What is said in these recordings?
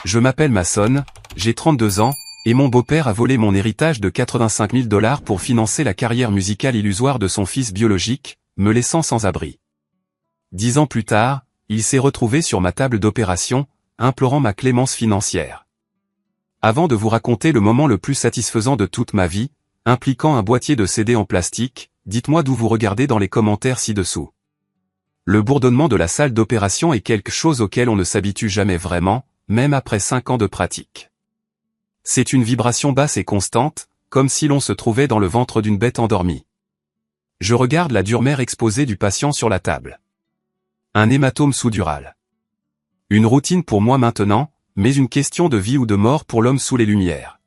Je m'appelle Mason, j'ai 32 ans, et mon beau-père a volé mon héritage de 85 000 $ pour financer la carrière musicale illusoire de son fils biologique, me laissant sans abri. 10 ans plus tard, il s'est retrouvé sur ma table d'opération, implorant ma clémence financière. Avant de vous raconter le moment le plus satisfaisant de toute ma vie, impliquant un boîtier de CD en plastique, dites-moi d'où vous regardez dans les commentaires ci-dessous. Le bourdonnement de la salle d'opération est quelque chose auquel on ne s'habitue jamais vraiment, même après 5 ans de pratique. C'est une vibration basse et constante, comme si l'on se trouvait dans le ventre d'une bête endormie. Je regarde la dure mère exposée du patient sur la table. Un hématome sous-dural. Une routine pour moi maintenant, mais une question de vie ou de mort pour l'homme sous les lumières.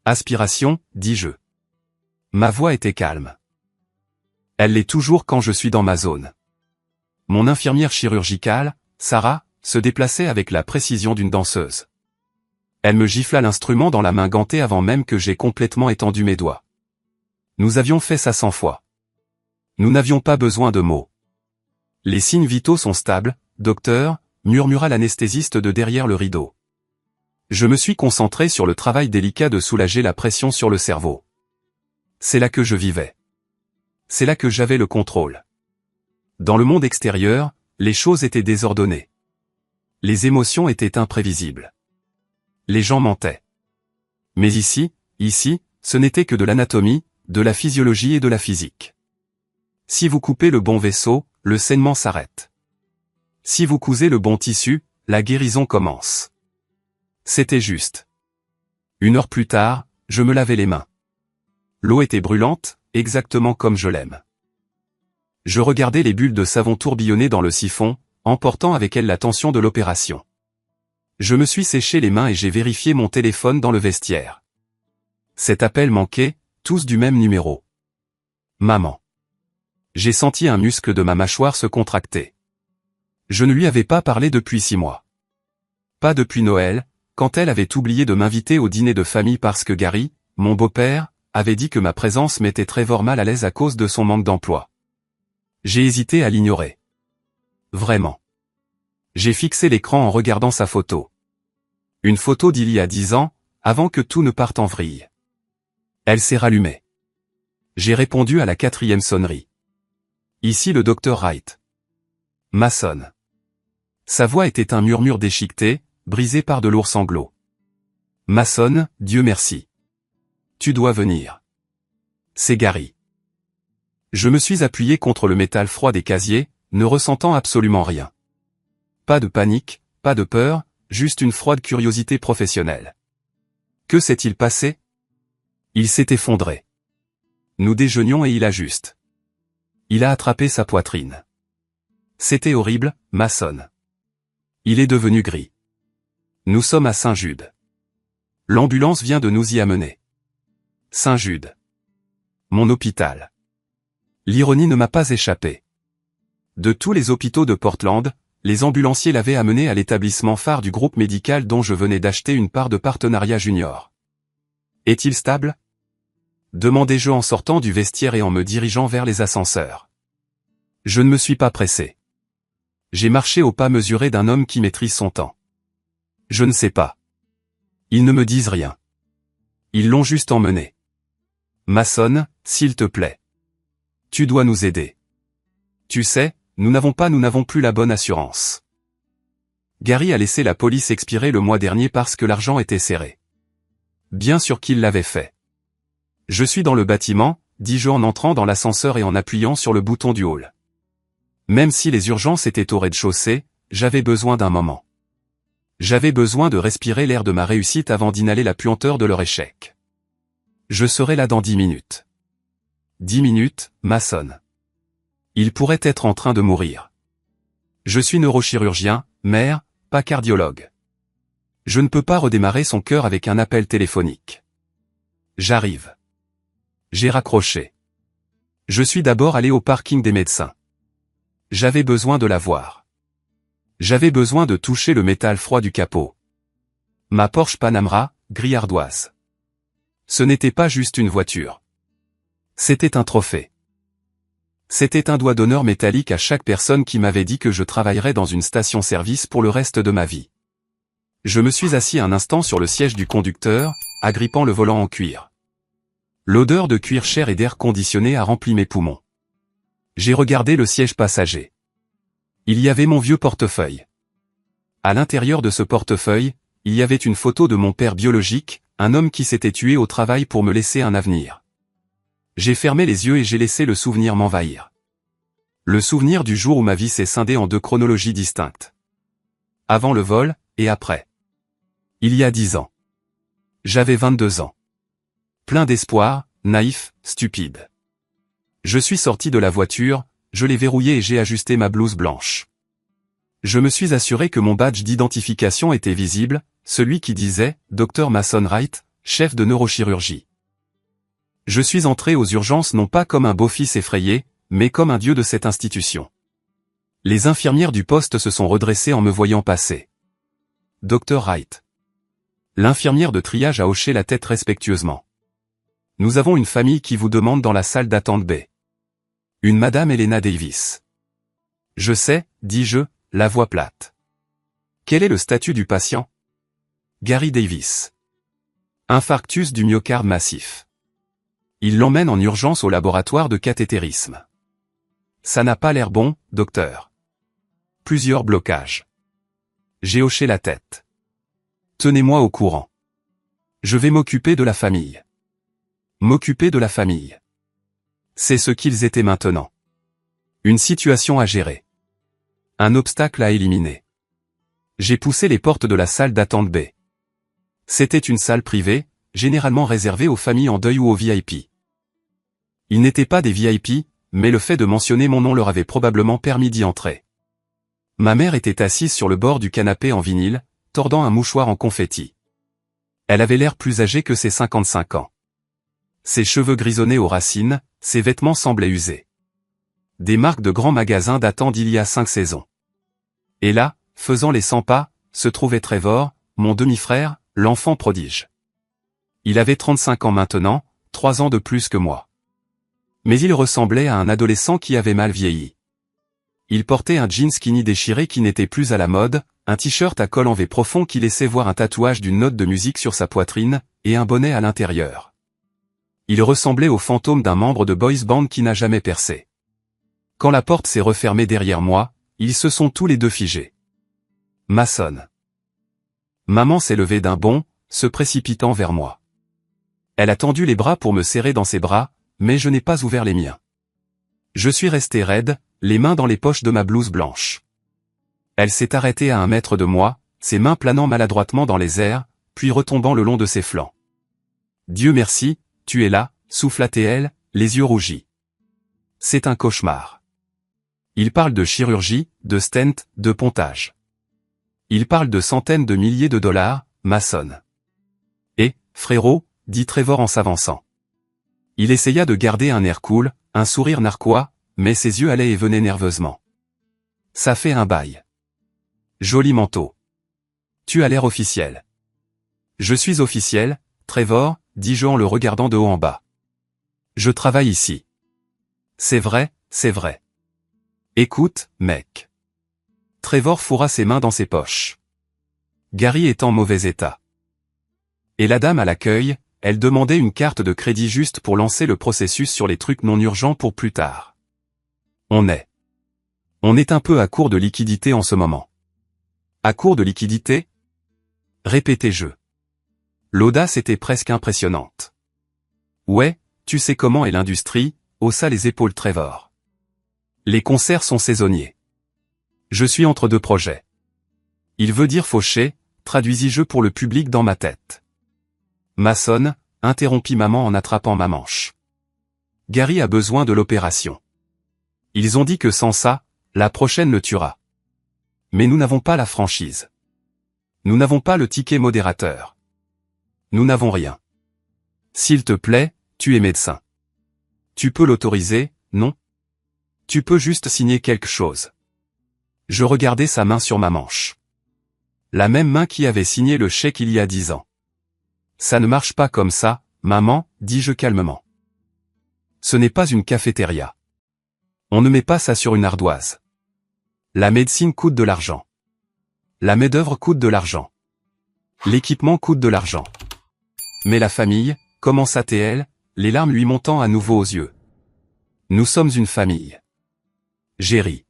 Aspiration, dis-je. Ma voix était calme. Elle l'est toujours quand je suis dans ma zone. Mon infirmière chirurgicale, Sarah, se déplaçait avec la précision d'une danseuse. Elle me gifla l'instrument dans la main gantée avant même que j'aie complètement étendu mes doigts. Nous avions fait ça 100 fois. Nous n'avions pas besoin de mots. Les signes vitaux sont stables, docteur, murmura l'anesthésiste de derrière le rideau. Je me suis concentré sur le travail délicat de soulager la pression sur le cerveau. C'est là que je vivais. C'est là que j'avais le contrôle. Dans le monde extérieur, les choses étaient désordonnées. Les émotions étaient imprévisibles. Les gens mentaient. Mais ici, ce n'était que de l'anatomie, de la physiologie et de la physique. Si vous coupez le bon vaisseau, le saignement s'arrête. Si vous cousez le bon tissu, la guérison commence. C'était juste. 1 heure plus tard, je me lavais les mains. L'eau était brûlante, exactement comme je l'aime. Je regardais les bulles de savon tourbillonner dans le siphon, emportant avec elles la tension de l'opération. Je me suis séché les mains et j'ai vérifié mon téléphone dans le vestiaire. Cet appel manquait, tous du même numéro. Maman. J'ai senti un muscle de ma mâchoire se contracter. Je ne lui avais pas parlé depuis 6 mois. Pas depuis Noël, quand elle avait oublié de m'inviter au dîner de famille parce que Gary, mon beau-père, avait dit que ma présence mettait Trevor mal à l'aise à cause de son manque d'emploi. J'ai hésité à l'ignorer. Vraiment. J'ai fixé l'écran en regardant sa photo. Une photo d'il y a 10 ans, avant que tout ne parte en vrille. Elle s'est rallumée. J'ai répondu à la 4e sonnerie. Ici le docteur Wright. Mason. Sa voix était un murmure déchiqueté, brisé par de lourds sanglots. Mason, Dieu merci. Tu dois venir. C'est Gary. Je me suis appuyé contre le métal froid des casiers, ne ressentant absolument rien. Pas de panique, pas de peur, juste une froide curiosité professionnelle. Que s'est-il passé? Il s'est effondré. Nous déjeunions et il ajuste. Il a attrapé sa poitrine. C'était horrible, Mason. Il est devenu gris. Nous sommes à Saint-Jude. L'ambulance vient de nous y amener. Saint-Jude. Mon hôpital. L'ironie ne m'a pas échappé. De tous les hôpitaux de Portland, les ambulanciers l'avaient amené à l'établissement phare du groupe médical dont je venais d'acheter une part de partenariat junior. Est-il stable? Demandai-je en sortant du vestiaire et en me dirigeant vers les ascenseurs. Je ne me suis pas pressé. J'ai marché au pas mesuré d'un homme qui maîtrise son temps. Je ne sais pas. Ils ne me disent rien. Ils l'ont juste emmené. Mason, s'il te plaît. Tu dois nous aider. Tu sais, nous n'avons plus la bonne assurance. Gary a laissé la police expirer le mois dernier parce que l'argent était serré. Bien sûr qu'il l'avait fait. Je suis dans le bâtiment, dis-je en entrant dans l'ascenseur et en appuyant sur le bouton du hall. Même si les urgences étaient au rez-de-chaussée, j'avais besoin d'un moment. J'avais besoin de respirer l'air de ma réussite avant d'inhaler la puanteur de leur échec. Je serai là dans 10 minutes. 10 minutes, Mason. Il pourrait être en train de mourir. Je suis neurochirurgien, mère, pas cardiologue. Je ne peux pas redémarrer son cœur avec un appel téléphonique. J'arrive. J'ai raccroché. Je suis d'abord allé au parking des médecins. J'avais besoin de la voir. J'avais besoin de toucher le métal froid du capot. Ma Porsche Panamera, gris ardoise. Ce n'était pas juste une voiture. C'était un trophée. C'était un doigt d'honneur métallique à chaque personne qui m'avait dit que je travaillerais dans une station-service pour le reste de ma vie. Je me suis assis un instant sur le siège du conducteur, agrippant le volant en cuir. L'odeur de cuir cher et d'air conditionné a rempli mes poumons. J'ai regardé le siège passager. Il y avait mon vieux portefeuille. À l'intérieur de ce portefeuille, il y avait une photo de mon père biologique, un homme qui s'était tué au travail pour me laisser un avenir. J'ai fermé les yeux et j'ai laissé le souvenir m'envahir. Le souvenir du jour où ma vie s'est scindée en deux chronologies distinctes. Avant le vol, et après. Il y a 10 ans. J'avais 22 ans. Plein d'espoir, naïf, stupide. Je suis sorti de la voiture, je l'ai verrouillée et j'ai ajusté ma blouse blanche. Je me suis assuré que mon badge d'identification était visible, celui qui disait « Dr Mason Wright, chef de neurochirurgie ». Je suis entré aux urgences non pas comme un beau-fils effrayé, mais comme un dieu de cette institution. Les infirmières du poste se sont redressées en me voyant passer. « Dr Wright ». L'infirmière de triage a hoché la tête respectueusement. « Nous avons une famille qui vous demande dans la salle d'attente B. » Une madame Elena Davis. « Je sais, dis-je, la voix plate. »« Quel est le statut du patient ?» ?»« Gary Davis. Infarctus du myocarde massif. Il l'emmène en urgence au laboratoire de cathétérisme. »« Ça n'a pas l'air bon, docteur. » Plusieurs blocages. J'ai hoché la tête. « Tenez-moi au courant. Je vais m'occuper de la famille. » M'occuper de la famille. C'est ce qu'ils étaient maintenant. Une situation à gérer. Un obstacle à éliminer. J'ai poussé les portes de la salle d'attente B. C'était une salle privée, généralement réservée aux familles en deuil ou aux VIP. Ils n'étaient pas des VIP, mais le fait de mentionner mon nom leur avait probablement permis d'y entrer. Ma mère était assise sur le bord du canapé en vinyle, tordant un mouchoir en confetti. Elle avait l'air plus âgée que ses 55 ans. Ses cheveux grisonnaient aux racines, ses vêtements semblaient usés. Des marques de grands magasins datant d'il y a 5 saisons. Et là, faisant les 100 pas, se trouvait Trevor, mon demi-frère, l'enfant prodige. Il avait 35 ans maintenant, 3 ans de plus que moi. Mais il ressemblait à un adolescent qui avait mal vieilli. Il portait un jean skinny déchiré qui n'était plus à la mode, un t-shirt à col en V profond qui laissait voir un tatouage d'une note de musique sur sa poitrine, et un bonnet à l'intérieur. Il ressemblait au fantôme d'un membre de boys band qui n'a jamais percé. Quand la porte s'est refermée derrière moi, ils se sont tous les deux figés. Mason. Maman s'est levée d'un bond, se précipitant vers moi. Elle a tendu les bras pour me serrer dans ses bras, mais je n'ai pas ouvert les miens. Je suis resté raide, les mains dans les poches de ma blouse blanche. Elle s'est arrêtée à 1 mètre de moi, ses mains planant maladroitement dans les airs, puis retombant le long de ses flancs. Dieu merci, tu es là, souffla-t-elle, les yeux rougis. C'est un cauchemar. Il parle de chirurgie, de stent, de pontage. Il parle de centaines de milliers de dollars, Mason. Et, frérot, dit Trevor en s'avançant. Il essaya de garder un air cool, un sourire narquois, mais ses yeux allaient et venaient nerveusement. Ça fait un bail. Joli manteau. Tu as l'air officiel. Je suis officiel, Trevor, dis-je en le regardant de haut en bas. Je travaille ici. C'est vrai, c'est vrai. Écoute, mec. Trevor fourra ses mains dans ses poches. Gary est en mauvais état. Et la dame à l'accueil, elle demandait une carte de crédit juste pour lancer le processus sur les trucs non urgents pour plus tard. On est un peu à court de liquidité en ce moment. À court de liquidité? Répétais-je. L'audace était presque impressionnante. Ouais, tu sais comment est l'industrie, haussa les épaules Trevor. Les concerts sont saisonniers. Je suis entre 2 projets. Il veut dire faucher, traduisis-je pour le public dans ma tête. Mason, interrompit maman en attrapant ma manche. Gary a besoin de l'opération. Ils ont dit que sans ça, la prochaine le tuera. Mais nous n'avons pas la franchise. Nous n'avons pas le ticket modérateur. Nous n'avons rien. S'il te plaît, tu es médecin. Tu peux l'autoriser, non? Tu peux juste signer quelque chose. Je regardais sa main sur ma manche. La même main qui avait signé le chèque il y a 10 ans. Ça ne marche pas comme ça, maman, dis-je calmement. Ce n'est pas une cafétéria. On ne met pas ça sur une ardoise. La médecine coûte de l'argent. La main-d'œuvre coûte de l'argent. L'équipement coûte de l'argent. Mais la famille, commença-t-elle, les larmes lui montant à nouveau aux yeux. Nous sommes une famille. J'ai ri.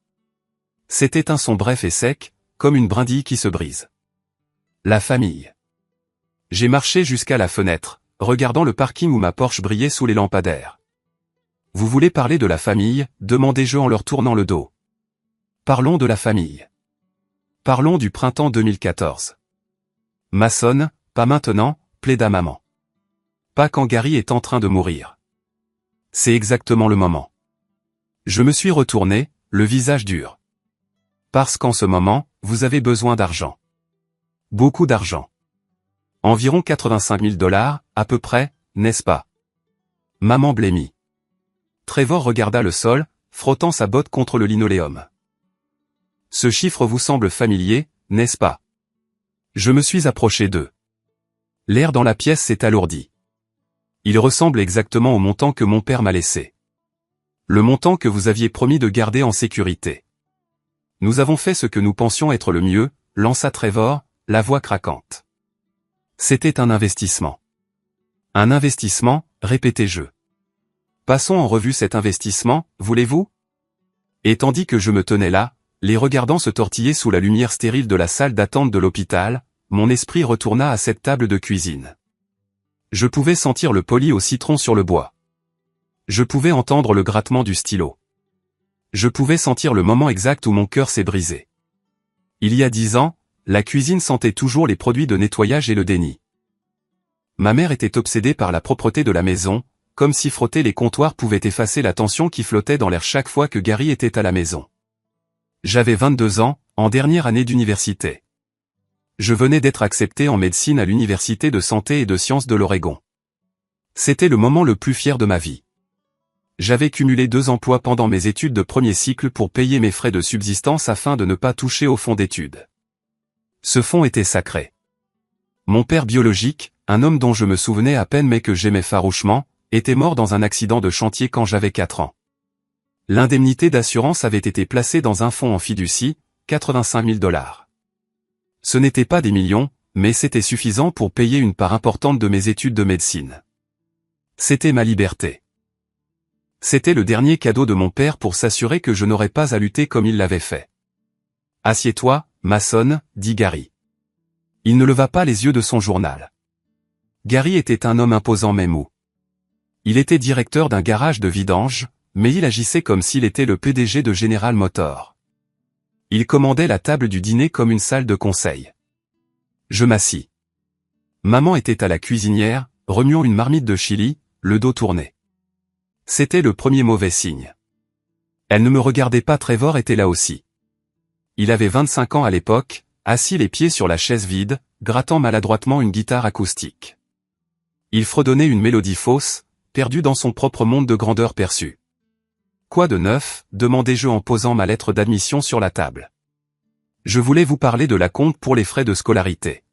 C'était un son bref et sec, comme une brindille qui se brise. La famille. J'ai marché jusqu'à la fenêtre, regardant le parking où ma Porsche brillait sous les lampadaires. Vous voulez parler de la famille, demandai-je en leur tournant le dos. Parlons de la famille. Parlons du printemps 2014. Mason, pas maintenant, plaida maman. Pas quand Gary est en train de mourir. C'est exactement le moment. Je me suis retourné, le visage dur. Parce qu'en ce moment, vous avez besoin d'argent. Beaucoup d'argent. Environ 85 000 $, à peu près, n'est-ce pas? Maman blêmit. Trevor regarda le sol, frottant sa botte contre le linoléum. Ce chiffre vous semble familier, n'est-ce pas? Je me suis approché d'eux. L'air dans la pièce s'est alourdi. Il ressemble exactement au montant que mon père m'a laissé. Le montant que vous aviez promis de garder en sécurité. Nous avons fait ce que nous pensions être le mieux, lança Trevor, la voix craquante. C'était un investissement. Un investissement, répétai-je. Passons en revue cet investissement, voulez-vous? Et tandis que je me tenais là, les regardant se tortiller sous la lumière stérile de la salle d'attente de l'hôpital, mon esprit retourna à cette table de cuisine. Je pouvais sentir le poli au citron sur le bois. Je pouvais entendre le grattement du stylo. Je pouvais sentir le moment exact où mon cœur s'est brisé. Il y a 10 ans, la cuisine sentait toujours les produits de nettoyage et le déni. Ma mère était obsédée par la propreté de la maison, comme si frotter les comptoirs pouvait effacer la tension qui flottait dans l'air chaque fois que Gary était à la maison. J'avais 22 ans, en dernière année d'université. Je venais d'être accepté en médecine à l'université de santé et de sciences de l'Oregon. C'était le moment le plus fier de ma vie. J'avais cumulé 2 emplois pendant mes études de premier cycle pour payer mes frais de subsistance afin de ne pas toucher au fonds d'études. Ce fonds était sacré. Mon père biologique, un homme dont je me souvenais à peine mais que j'aimais farouchement, était mort dans un accident de chantier quand j'avais 4 ans. L'indemnité d'assurance avait été placée dans un fonds en fiducie, 85 000 $. Ce n'était pas des millions, mais c'était suffisant pour payer une part importante de mes études de médecine. C'était ma liberté. C'était le dernier cadeau de mon père pour s'assurer que je n'aurais pas à lutter comme il l'avait fait. « Assieds-toi, Mason, dit Gary. Il ne leva pas les yeux de son journal. Gary était un homme imposant mais mou. Il était directeur d'un garage de vidange, mais il agissait comme s'il était le PDG de General Motors. Il commandait la table du dîner comme une salle de conseil. Je m'assis. Maman était à la cuisinière, remuant une marmite de chili, le dos tourné. C'était le premier mauvais signe. Elle ne me regardait pas. Trevor était là aussi. Il avait 25 ans à l'époque, assis les pieds sur la chaise vide, grattant maladroitement une guitare acoustique. Il fredonnait une mélodie fausse, perdue dans son propre monde de grandeur perçue. « Quoi de neuf ?» demandai-je en posant ma lettre d'admission sur la table. Je voulais vous parler de l'acompte pour les frais de scolarité.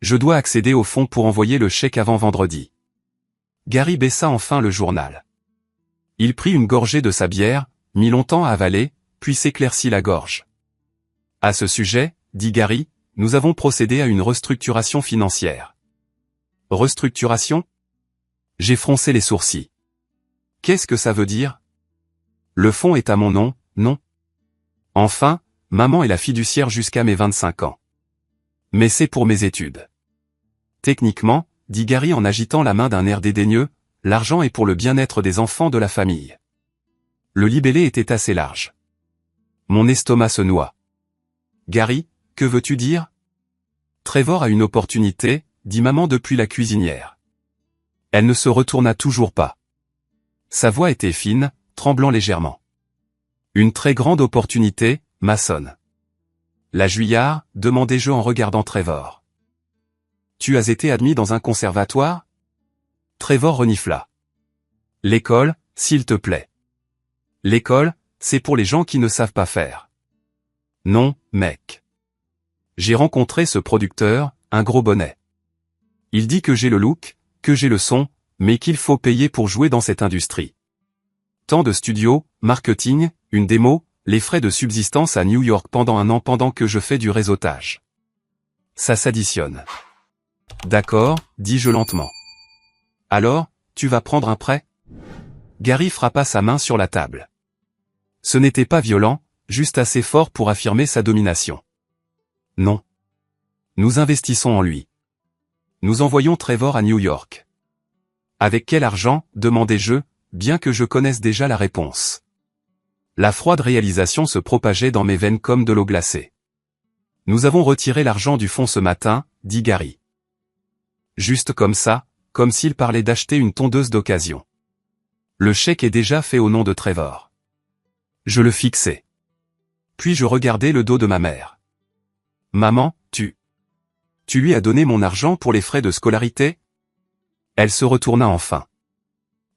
Je dois accéder au fonds pour envoyer le chèque avant vendredi. Gary baissa enfin le journal. Il prit une gorgée de sa bière, mit longtemps à avaler, puis s'éclaircit la gorge. À ce sujet, dit Gary, nous avons procédé à une restructuration financière. Restructuration? J'ai froncé les sourcils. Qu'est-ce que ça veut dire? Le fonds est à mon nom, non? Enfin, maman est la fiduciaire jusqu'à mes 25 ans. Mais c'est pour mes études. Techniquement, dit Gary en agitant la main d'un air dédaigneux, l'argent est pour le bien-être des enfants de la famille. Le libellé était assez large. Mon estomac se noie. Gary, que veux-tu dire? Trevor a une opportunité, dit maman depuis la cuisinière. Elle ne se retourna toujours pas. Sa voix était fine, tremblant légèrement. Une très grande opportunité, Mason. La Juillard, demandai-je en regardant Trevor. Tu as été admis dans un conservatoire? Trevor renifla. L'école, s'il te plaît. L'école, c'est pour les gens qui ne savent pas faire. Non, mec. J'ai rencontré ce producteur, un gros bonnet. Il dit que j'ai le look, que j'ai le son, mais qu'il faut payer pour jouer dans cette industrie. Tant de studios, marketing, une démo, les frais de subsistance à New York pendant 1 an pendant que je fais du réseautage. Ça s'additionne. D'accord, dis-je lentement. Alors, tu vas prendre un prêt? Gary frappa sa main sur la table. Ce n'était pas violent, juste assez fort pour affirmer sa domination. Non. Nous investissons en lui. Nous envoyons Trevor à New York. Avec quel argent, demandai-je, bien que je connaisse déjà la réponse. La froide réalisation se propageait dans mes veines comme de l'eau glacée. Nous avons retiré l'argent du fonds ce matin, dit Gary. Juste comme ça, comme s'il parlait d'acheter une tondeuse d'occasion. Le chèque est déjà fait au nom de Trevor. Je le fixai. Puis je regardai le dos de ma mère. Maman, tu lui as donné mon argent pour les frais de scolarité? Elle se retourna enfin.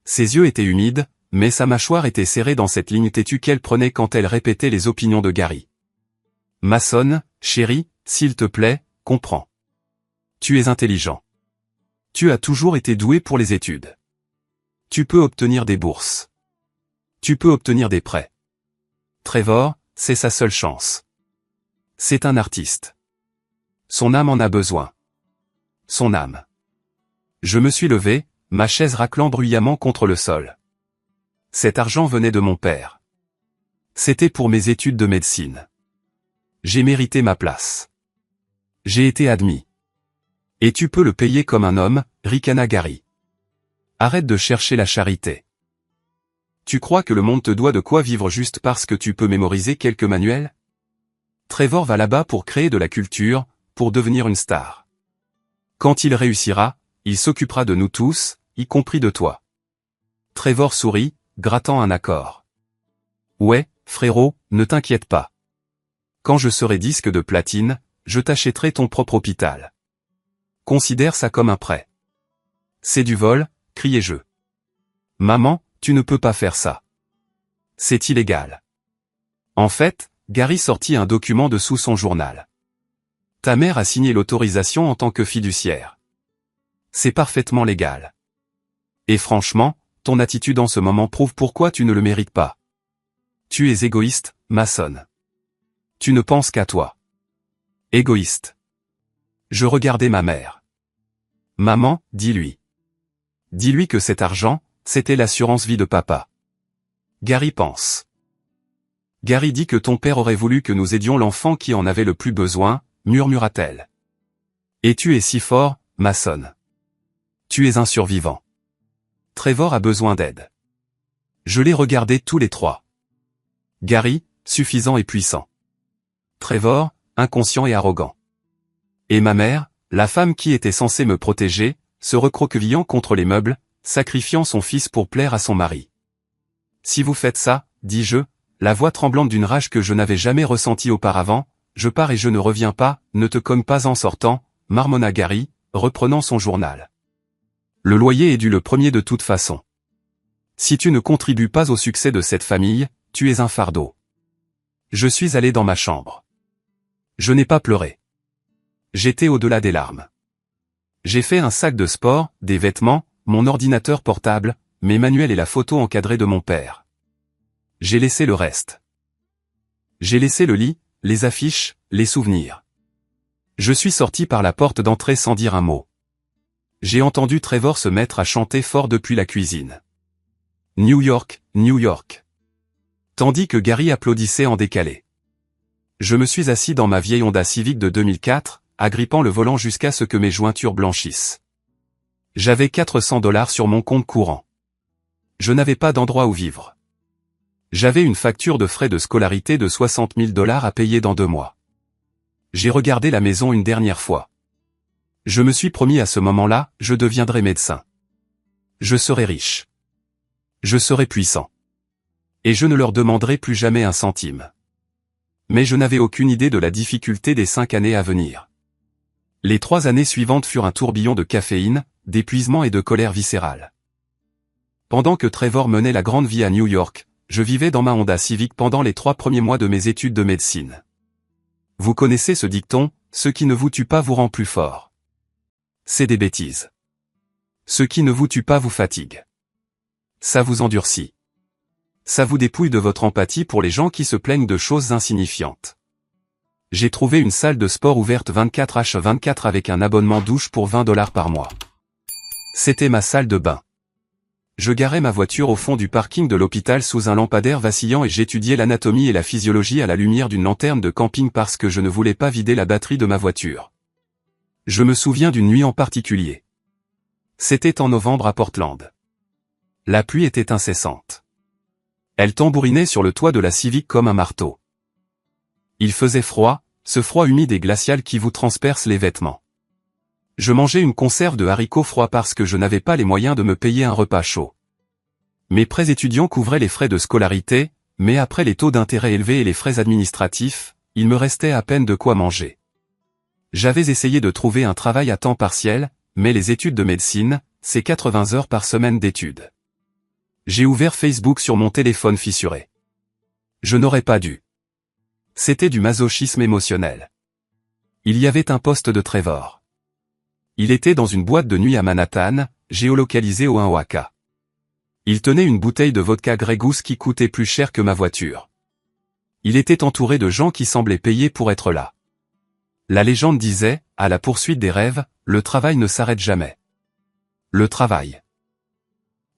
Ses yeux étaient humides, mais sa mâchoire était serrée dans cette ligne têtue qu'elle prenait quand elle répétait les opinions de Gary. Mason, chérie, s'il te plaît, comprends. Tu es intelligent. Tu as toujours été doué pour les études. Tu peux obtenir des bourses. Tu peux obtenir des prêts. Trevor, c'est sa seule chance. C'est un artiste. Son âme en a besoin. Son âme. Je me suis levé, ma chaise raclant bruyamment contre le sol. Cet argent venait de mon père. C'était pour mes études de médecine. J'ai mérité ma place. J'ai été admis. Et tu peux le payer comme un homme, ricana Gary. Arrête de chercher la charité. Tu crois que le monde te doit de quoi vivre juste parce que tu peux mémoriser quelques manuels? Trevor va là-bas pour créer de la culture, pour devenir une star. Quand il réussira, il s'occupera de nous tous, y compris de toi. Trevor sourit, grattant un accord. Ouais, frérot, ne t'inquiète pas. Quand je serai disque de platine, je t'achèterai ton propre hôpital. Considère ça comme un prêt. C'est du vol, criai-je. Maman, tu ne peux pas faire ça. C'est illégal. En fait, Gary sortit un document de sous son journal. Ta mère a signé l'autorisation en tant que fiduciaire. C'est parfaitement légal. Et franchement, ton attitude en ce moment prouve pourquoi tu ne le mérites pas. Tu es égoïste, Mason. Tu ne penses qu'à toi. Égoïste. Je regardai ma mère. Maman, dis-lui. Dis-lui que cet argent, c'était l'assurance vie de papa. Gary pense. Gary dit que ton père aurait voulu que nous aidions l'enfant qui en avait le plus besoin, murmura-t-elle. Et tu es si fort, Mason. Tu es un survivant. Trevor a besoin d'aide. Je les regardais tous les trois. Gary, suffisant et puissant. Trevor, inconscient et arrogant. Et ma mère, la femme qui était censée me protéger, se recroquevillant contre les meubles, sacrifiant son fils pour plaire à son mari. Si vous faites ça, dis-je, la voix tremblante d'une rage que je n'avais jamais ressentie auparavant, je pars et je ne reviens pas, ne te cogne pas en sortant, marmonna Gary, reprenant son journal. Le loyer est dû le premier de toute façon. Si tu ne contribues pas au succès de cette famille, tu es un fardeau. Je suis allé dans ma chambre. Je n'ai pas pleuré. J'étais au-delà des larmes. J'ai fait un sac de sport, des vêtements, mon ordinateur portable, mes manuels et la photo encadrée de mon père. J'ai laissé le reste. J'ai laissé le lit, les affiches, les souvenirs. Je suis sorti par la porte d'entrée sans dire un mot. J'ai entendu Trevor se mettre à chanter fort depuis la cuisine. New York, New York. Tandis que Gary applaudissait en décalé. Je me suis assis dans ma vieille Honda Civic de 2004, agrippant le volant jusqu'à ce que mes jointures blanchissent. J'avais $400 sur mon compte courant. Je n'avais pas d'endroit où vivre. J'avais une facture de frais de scolarité de $60 000 à payer dans 2 mois. J'ai regardé la maison une dernière fois. Je me suis promis à ce moment-là, je deviendrai médecin. Je serai riche. Je serai puissant. Et je ne leur demanderai plus jamais un centime. Mais je n'avais aucune idée de la difficulté des 5 années à venir. Les 3 années suivantes furent un tourbillon de caféine, d'épuisement et de colère viscérale. Pendant que Trevor menait la grande vie à New York, je vivais dans ma Honda Civic pendant les 3 premiers mois de mes études de médecine. Vous connaissez ce dicton, ce qui ne vous tue pas vous rend plus fort. C'est des bêtises. Ce qui ne vous tue pas vous fatigue. Ça vous endurcit. Ça vous dépouille de votre empathie pour les gens qui se plaignent de choses insignifiantes. J'ai trouvé une salle de sport ouverte 24h24 avec un abonnement douche pour 20 $ par mois. C'était ma salle de bain. Je garais ma voiture au fond du parking de l'hôpital sous un lampadaire vacillant et j'étudiais l'anatomie et la physiologie à la lumière d'une lanterne de camping parce que je ne voulais pas vider la batterie de ma voiture. Je me souviens d'une nuit en particulier. C'était en novembre à Portland. La pluie était incessante. Elle tambourinait sur le toit de la Civic comme un marteau. Il faisait froid, ce froid humide et glacial qui vous transperce les vêtements. Je mangeais une conserve de haricots froids parce que je n'avais pas les moyens de me payer un repas chaud. Mes prêts étudiants couvraient les frais de scolarité, mais après les taux d'intérêt élevés et les frais administratifs, il me restait à peine de quoi manger. J'avais essayé de trouver un travail à temps partiel, mais les études de médecine, c'est 80 heures par semaine d'études. J'ai ouvert Facebook sur mon téléphone fissuré. Je n'aurais pas dû. C'était du masochisme émotionnel. Il y avait un post de Trevor. Il était dans une boîte de nuit à Manhattan, géolocalisée au 1 Oaka. Il tenait une bouteille de vodka Grey Goose qui coûtait plus cher que ma voiture. Il était entouré de gens qui semblaient payer pour être là. La légende disait, à la poursuite des rêves, le travail ne s'arrête jamais. Le travail.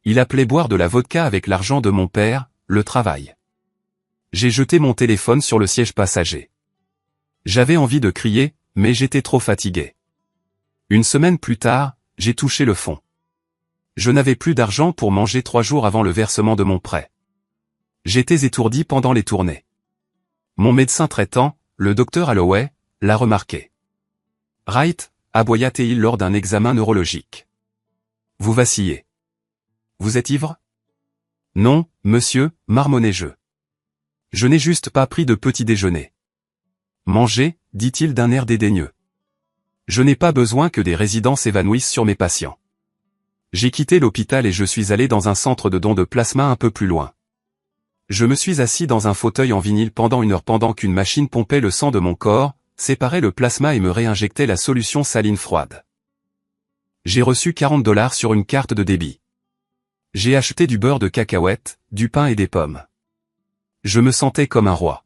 Il appelait boire de la vodka avec l'argent de mon père, le travail. J'ai jeté mon téléphone sur le siège passager. J'avais envie de crier, mais j'étais trop fatigué. Une semaine plus tard, j'ai touché le fond. Je n'avais plus d'argent pour manger 3 jours avant le versement de mon prêt. J'étais étourdi pendant les tournées. Mon médecin traitant, le docteur Holloway, l'a remarqué. Right, aboya-t-il lors d'un examen neurologique. Vous vacillez. Vous êtes ivre? Non, monsieur, marmonnai-je. Je n'ai juste pas pris de petit déjeuner. Mangez, dit-il d'un air dédaigneux. Je n'ai pas besoin que des résidents s'évanouissent sur mes patients. J'ai quitté l'hôpital et je suis allé dans un centre de don de plasma un peu plus loin. Je me suis assis dans un fauteuil en vinyle pendant 1 heure pendant qu'une machine pompait le sang de mon corps, séparait le plasma et me réinjectait la solution saline froide. J'ai reçu 40 $ sur une carte de débit. J'ai acheté du beurre de cacahuète, du pain et des pommes. Je me sentais comme un roi.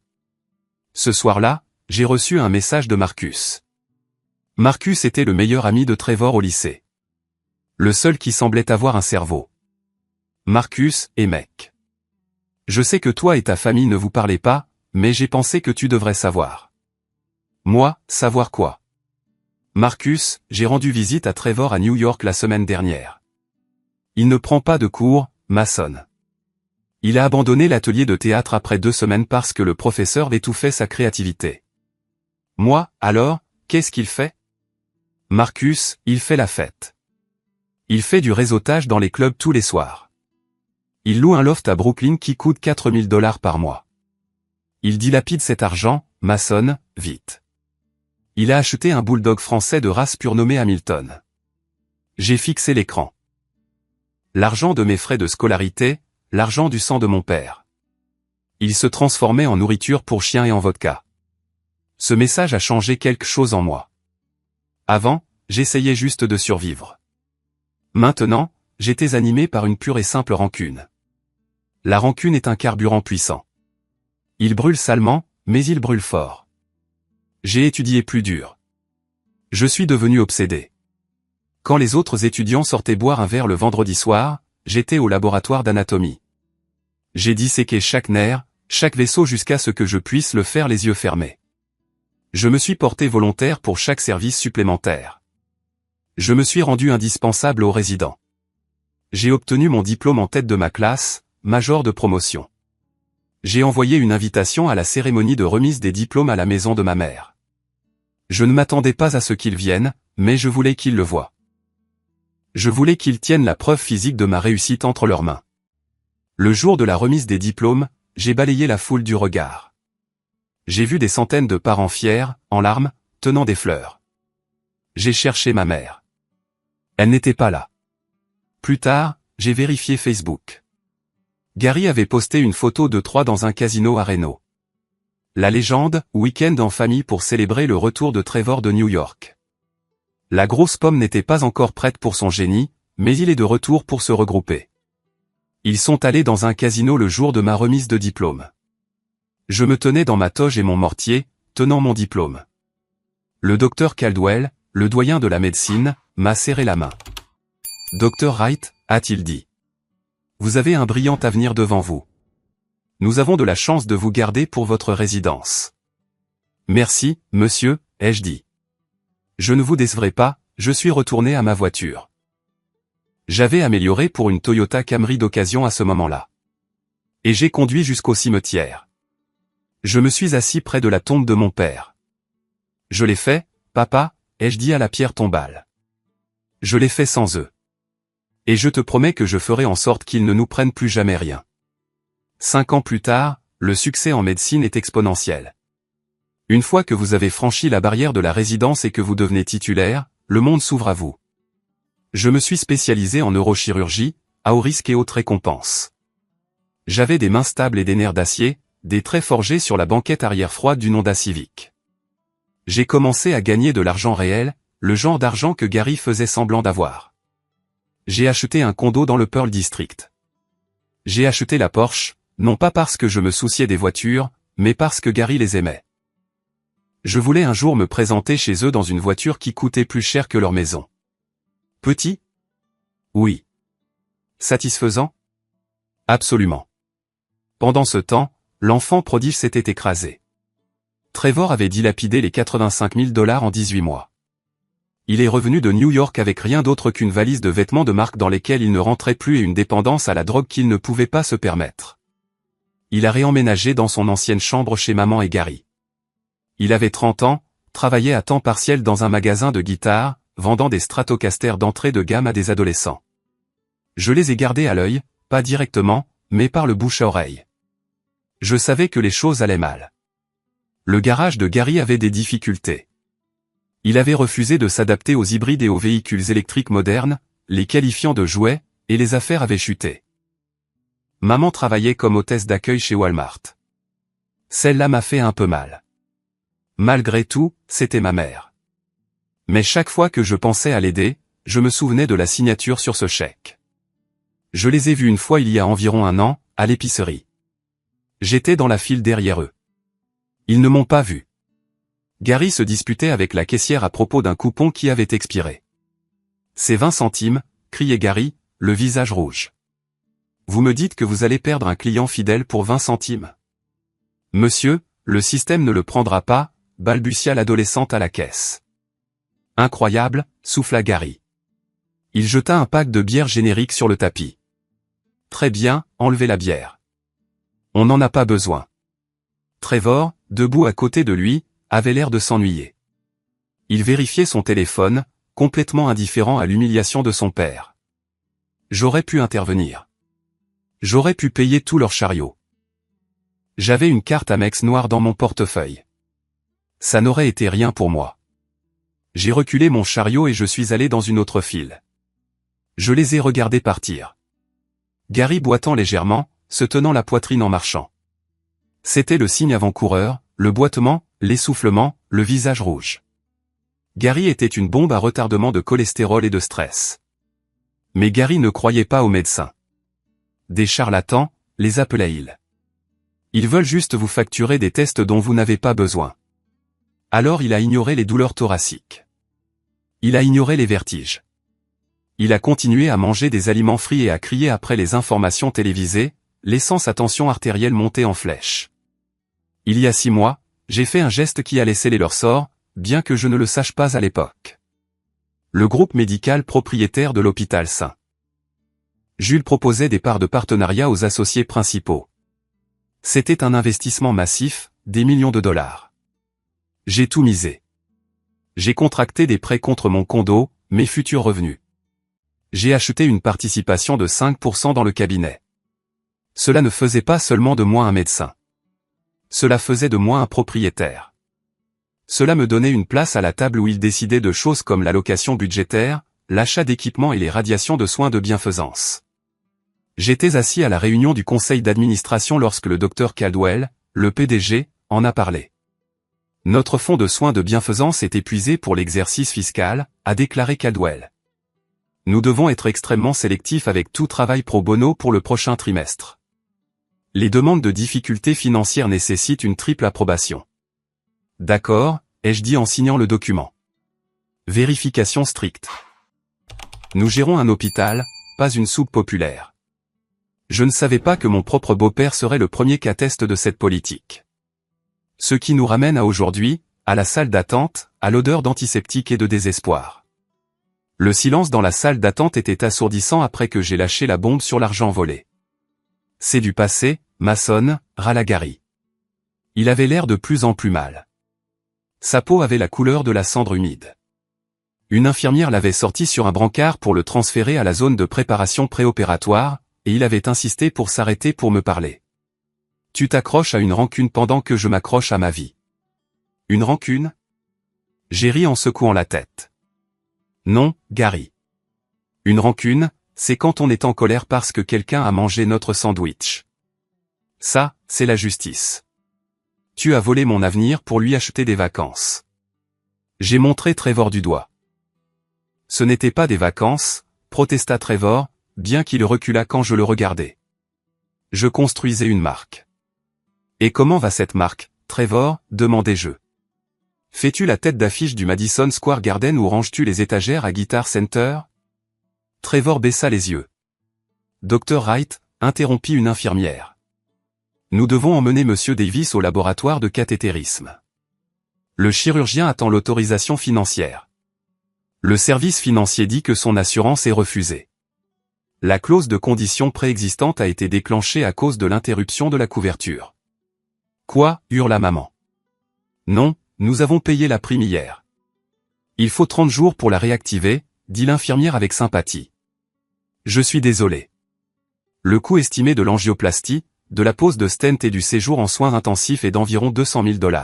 Ce soir-là, j'ai reçu un message de Marcus. Marcus était le meilleur ami de Trevor au lycée. Le seul qui semblait avoir un cerveau. Marcus, et mec. Je sais que toi et ta famille ne vous parlez pas, mais j'ai pensé que tu devrais savoir. Moi, savoir quoi? Marcus, j'ai rendu visite à Trevor à New York la semaine dernière. Il ne prend pas de cours, maçon. Il a abandonné l'atelier de théâtre après 2 semaines parce que le professeur étouffait sa créativité. Moi, alors, qu'est-ce qu'il fait? Marcus, il fait la fête. Il fait du réseautage dans les clubs tous les soirs. Il loue un loft à Brooklyn qui coûte 4 000 $ par mois. Il dilapide cet argent, maçonne, vite. Il a acheté un bulldog français de race pure nommé Hamilton. J'ai fixé l'écran. L'argent de mes frais de scolarité, l'argent du sang de mon père. Il se transformait en nourriture pour chiens et en vodka. Ce message a changé quelque chose en moi. Avant, j'essayais juste de survivre. Maintenant, j'étais animé par une pure et simple rancune. La rancune est un carburant puissant. Il brûle salement, mais il brûle fort. J'ai étudié plus dur. Je suis devenu obsédé. Quand les autres étudiants sortaient boire un verre le vendredi soir, j'étais au laboratoire d'anatomie. J'ai disséqué chaque nerf, chaque vaisseau jusqu'à ce que je puisse le faire les yeux fermés. Je me suis porté volontaire pour chaque service supplémentaire. Je me suis rendu indispensable aux résidents. J'ai obtenu mon diplôme en tête de ma classe, major de promotion. J'ai envoyé une invitation à la cérémonie de remise des diplômes à la maison de ma mère. Je ne m'attendais pas à ce qu'ils viennent, mais je voulais qu'ils le voient. Je voulais qu'ils tiennent la preuve physique de ma réussite entre leurs mains. Le jour de la remise des diplômes, j'ai balayé la foule du regard. J'ai vu des centaines de parents fiers, en larmes, tenant des fleurs. J'ai cherché ma mère. Elle n'était pas là. Plus tard, j'ai vérifié Facebook. Gary avait posté une photo de 3 dans un casino à Reno. La légende, week-end en famille pour célébrer le retour de Trevor de New York. La grosse pomme n'était pas encore prête pour son génie, mais il est de retour pour se regrouper. Ils sont allés dans un casino le jour de ma remise de diplôme. Je me tenais dans ma toge et mon mortier, tenant mon diplôme. Le docteur Caldwell, le doyen de la médecine, m'a serré la main. « Docteur Wright », a-t-il dit. « Vous avez un brillant avenir devant vous. Nous avons de la chance de vous garder pour votre résidence. »« Merci, monsieur », ai-je dit. « Je ne vous décevrai pas, je suis retourné à ma voiture. » J'avais amélioré pour une Toyota Camry d'occasion à ce moment-là. Et j'ai conduit jusqu'au cimetière. Je me suis assis près de la tombe de mon père. « Je l'ai fait, papa », ai-je dit à la pierre tombale. « Je l'ai fait sans eux. Et je te promets que je ferai en sorte qu'ils ne nous prennent plus jamais rien. » 5 ans plus tard, le succès en médecine est exponentiel. Une fois que vous avez franchi la barrière de la résidence et que vous devenez titulaire, le monde s'ouvre à vous. Je me suis spécialisé en neurochirurgie, à haut risque et haute récompense. J'avais des mains stables et des nerfs d'acier, des traits forgés sur la banquette arrière froide d'une Honda Civic. J'ai commencé à gagner de l'argent réel, le genre d'argent que Gary faisait semblant d'avoir. J'ai acheté un condo dans le Pearl District. J'ai acheté la Porsche, non pas parce que je me souciais des voitures, mais parce que Gary les aimait. Je voulais un jour me présenter chez eux dans une voiture qui coûtait plus cher que leur maison. Petit? Oui. Satisfaisant? Absolument. Pendant ce temps, l'enfant prodige s'était écrasé. Trevor avait dilapidé les 85 000 $ en 18 mois. Il est revenu de New York avec rien d'autre qu'une valise de vêtements de marque dans lesquels il ne rentrait plus et une dépendance à la drogue qu'il ne pouvait pas se permettre. Il a réemménagé dans son ancienne chambre chez maman et Gary. Il avait 30 ans, travaillait à temps partiel dans un magasin de guitares, vendant des Stratocaster d'entrée de gamme à des adolescents. Je les ai gardés à l'œil, pas directement, mais par le bouche à oreille. Je savais que les choses allaient mal. Le garage de Gary avait des difficultés. Il avait refusé de s'adapter aux hybrides et aux véhicules électriques modernes, les qualifiant de jouets, et les affaires avaient chuté. Maman travaillait comme hôtesse d'accueil chez Walmart. Celle-là m'a fait un peu mal. Malgré tout, c'était ma mère. Mais chaque fois que je pensais à l'aider, je me souvenais de la signature sur ce chèque. Je les ai vus une fois il y a environ 1 an, à l'épicerie. J'étais dans la file derrière eux. Ils ne m'ont pas vu. Gary se disputait avec la caissière à propos d'un coupon qui avait expiré. « C'est 20 centimes, criait Gary, le visage rouge. « Vous me dites que vous allez perdre un client fidèle pour 20 centimes. »« Monsieur, le système ne le prendra pas, » balbutia l'adolescente à la caisse. « Incroyable, » souffla Gary. Il jeta un pack de bière générique sur le tapis. « Très bien, enlevez la bière. On n'en a pas besoin. » Trevor, debout à côté de lui, avait l'air de s'ennuyer. Il vérifiait son téléphone, complètement indifférent à l'humiliation de son père. J'aurais pu intervenir. J'aurais pu payer tout leur chariot. J'avais une carte Amex noire dans mon portefeuille. Ça n'aurait été rien pour moi. J'ai reculé mon chariot et je suis allé dans une autre file. Je les ai regardés partir. Gary boitant légèrement, se tenant la poitrine en marchant. C'était le signe avant-coureur, le boitement, l'essoufflement, le visage rouge. Gary était une bombe à retardement de cholestérol et de stress. Mais Gary ne croyait pas aux médecins. Des charlatans, les appelait-il. Ils veulent juste vous facturer des tests dont vous n'avez pas besoin. Alors il a ignoré les douleurs thoraciques. Il a ignoré les vertiges. Il a continué à manger des aliments frits et à crier après les informations télévisées, laissant sa tension artérielle monter en flèche. Il y a 6 mois, j'ai fait un geste qui allait sceller leur sort, bien que je ne le sache pas à l'époque. Le groupe médical propriétaire de l'hôpital St. Jules proposait des parts de partenariat aux associés principaux. C'était un investissement massif, des millions de dollars. J'ai tout misé. J'ai contracté des prêts contre mon condo, mes futurs revenus. J'ai acheté une participation de 5% dans le cabinet. Cela ne faisait pas seulement de moi un médecin. Cela faisait de moi un propriétaire. Cela me donnait une place à la table où il décidait de choses comme l'allocation budgétaire, l'achat d'équipements et les radiations de soins de bienfaisance. J'étais assis à la réunion du conseil d'administration lorsque le docteur Caldwell, le PDG, en a parlé. Notre fonds de soins de bienfaisance est épuisé pour l'exercice fiscal, a déclaré Caldwell. Nous devons être extrêmement sélectifs avec tout travail pro bono pour le prochain trimestre. Les demandes de difficultés financières nécessitent une triple approbation. D'accord, ai-je dit en signant le document. Vérification stricte. Nous gérons un hôpital, pas une soupe populaire. Je ne savais pas que mon propre beau-père serait le premier qu'atteste de cette politique. Ce qui nous ramène à aujourd'hui, à la salle d'attente, à l'odeur d'antiseptique et de désespoir. Le silence dans la salle d'attente était assourdissant après que j'ai lâché la bombe sur l'argent volé. C'est du passé, Mason, râla Gary. Il avait l'air de plus en plus mal. Sa peau avait la couleur de la cendre humide. Une infirmière l'avait sorti sur un brancard pour le transférer à la zone de préparation préopératoire, et il avait insisté pour s'arrêter pour me parler. Tu t'accroches à une rancune pendant que je m'accroche à ma vie. Une rancune? J'ai ri en secouant la tête. Non, Gary. Une rancune, c'est quand on est en colère parce que quelqu'un a mangé notre sandwich. Ça, c'est la justice. Tu as volé mon avenir pour lui acheter des vacances. J'ai montré Trevor du doigt. Ce n'était pas des vacances, protesta Trevor, bien qu'il recula quand je le regardais. Je construisais une marque. Et comment va cette marque, Trevor, demandai-je. Fais-tu la tête d'affiche du Madison Square Garden ou ranges-tu les étagères à Guitar Center? Trevor baissa les yeux. Dr. Wright, interrompit une infirmière. Nous devons emmener Monsieur Davis au laboratoire de cathétérisme. Le chirurgien attend l'autorisation financière. Le service financier dit que son assurance est refusée. La clause de condition préexistante a été déclenchée à cause de l'interruption de la couverture. Quoi, hurla maman. Non, nous avons payé la prime hier. Il faut 30 jours pour la réactiver, dit l'infirmière avec sympathie. Je suis désolé. Le coût estimé de l'angioplastie, de la pose de stent et du séjour en soins intensifs est d'environ 200 000 $.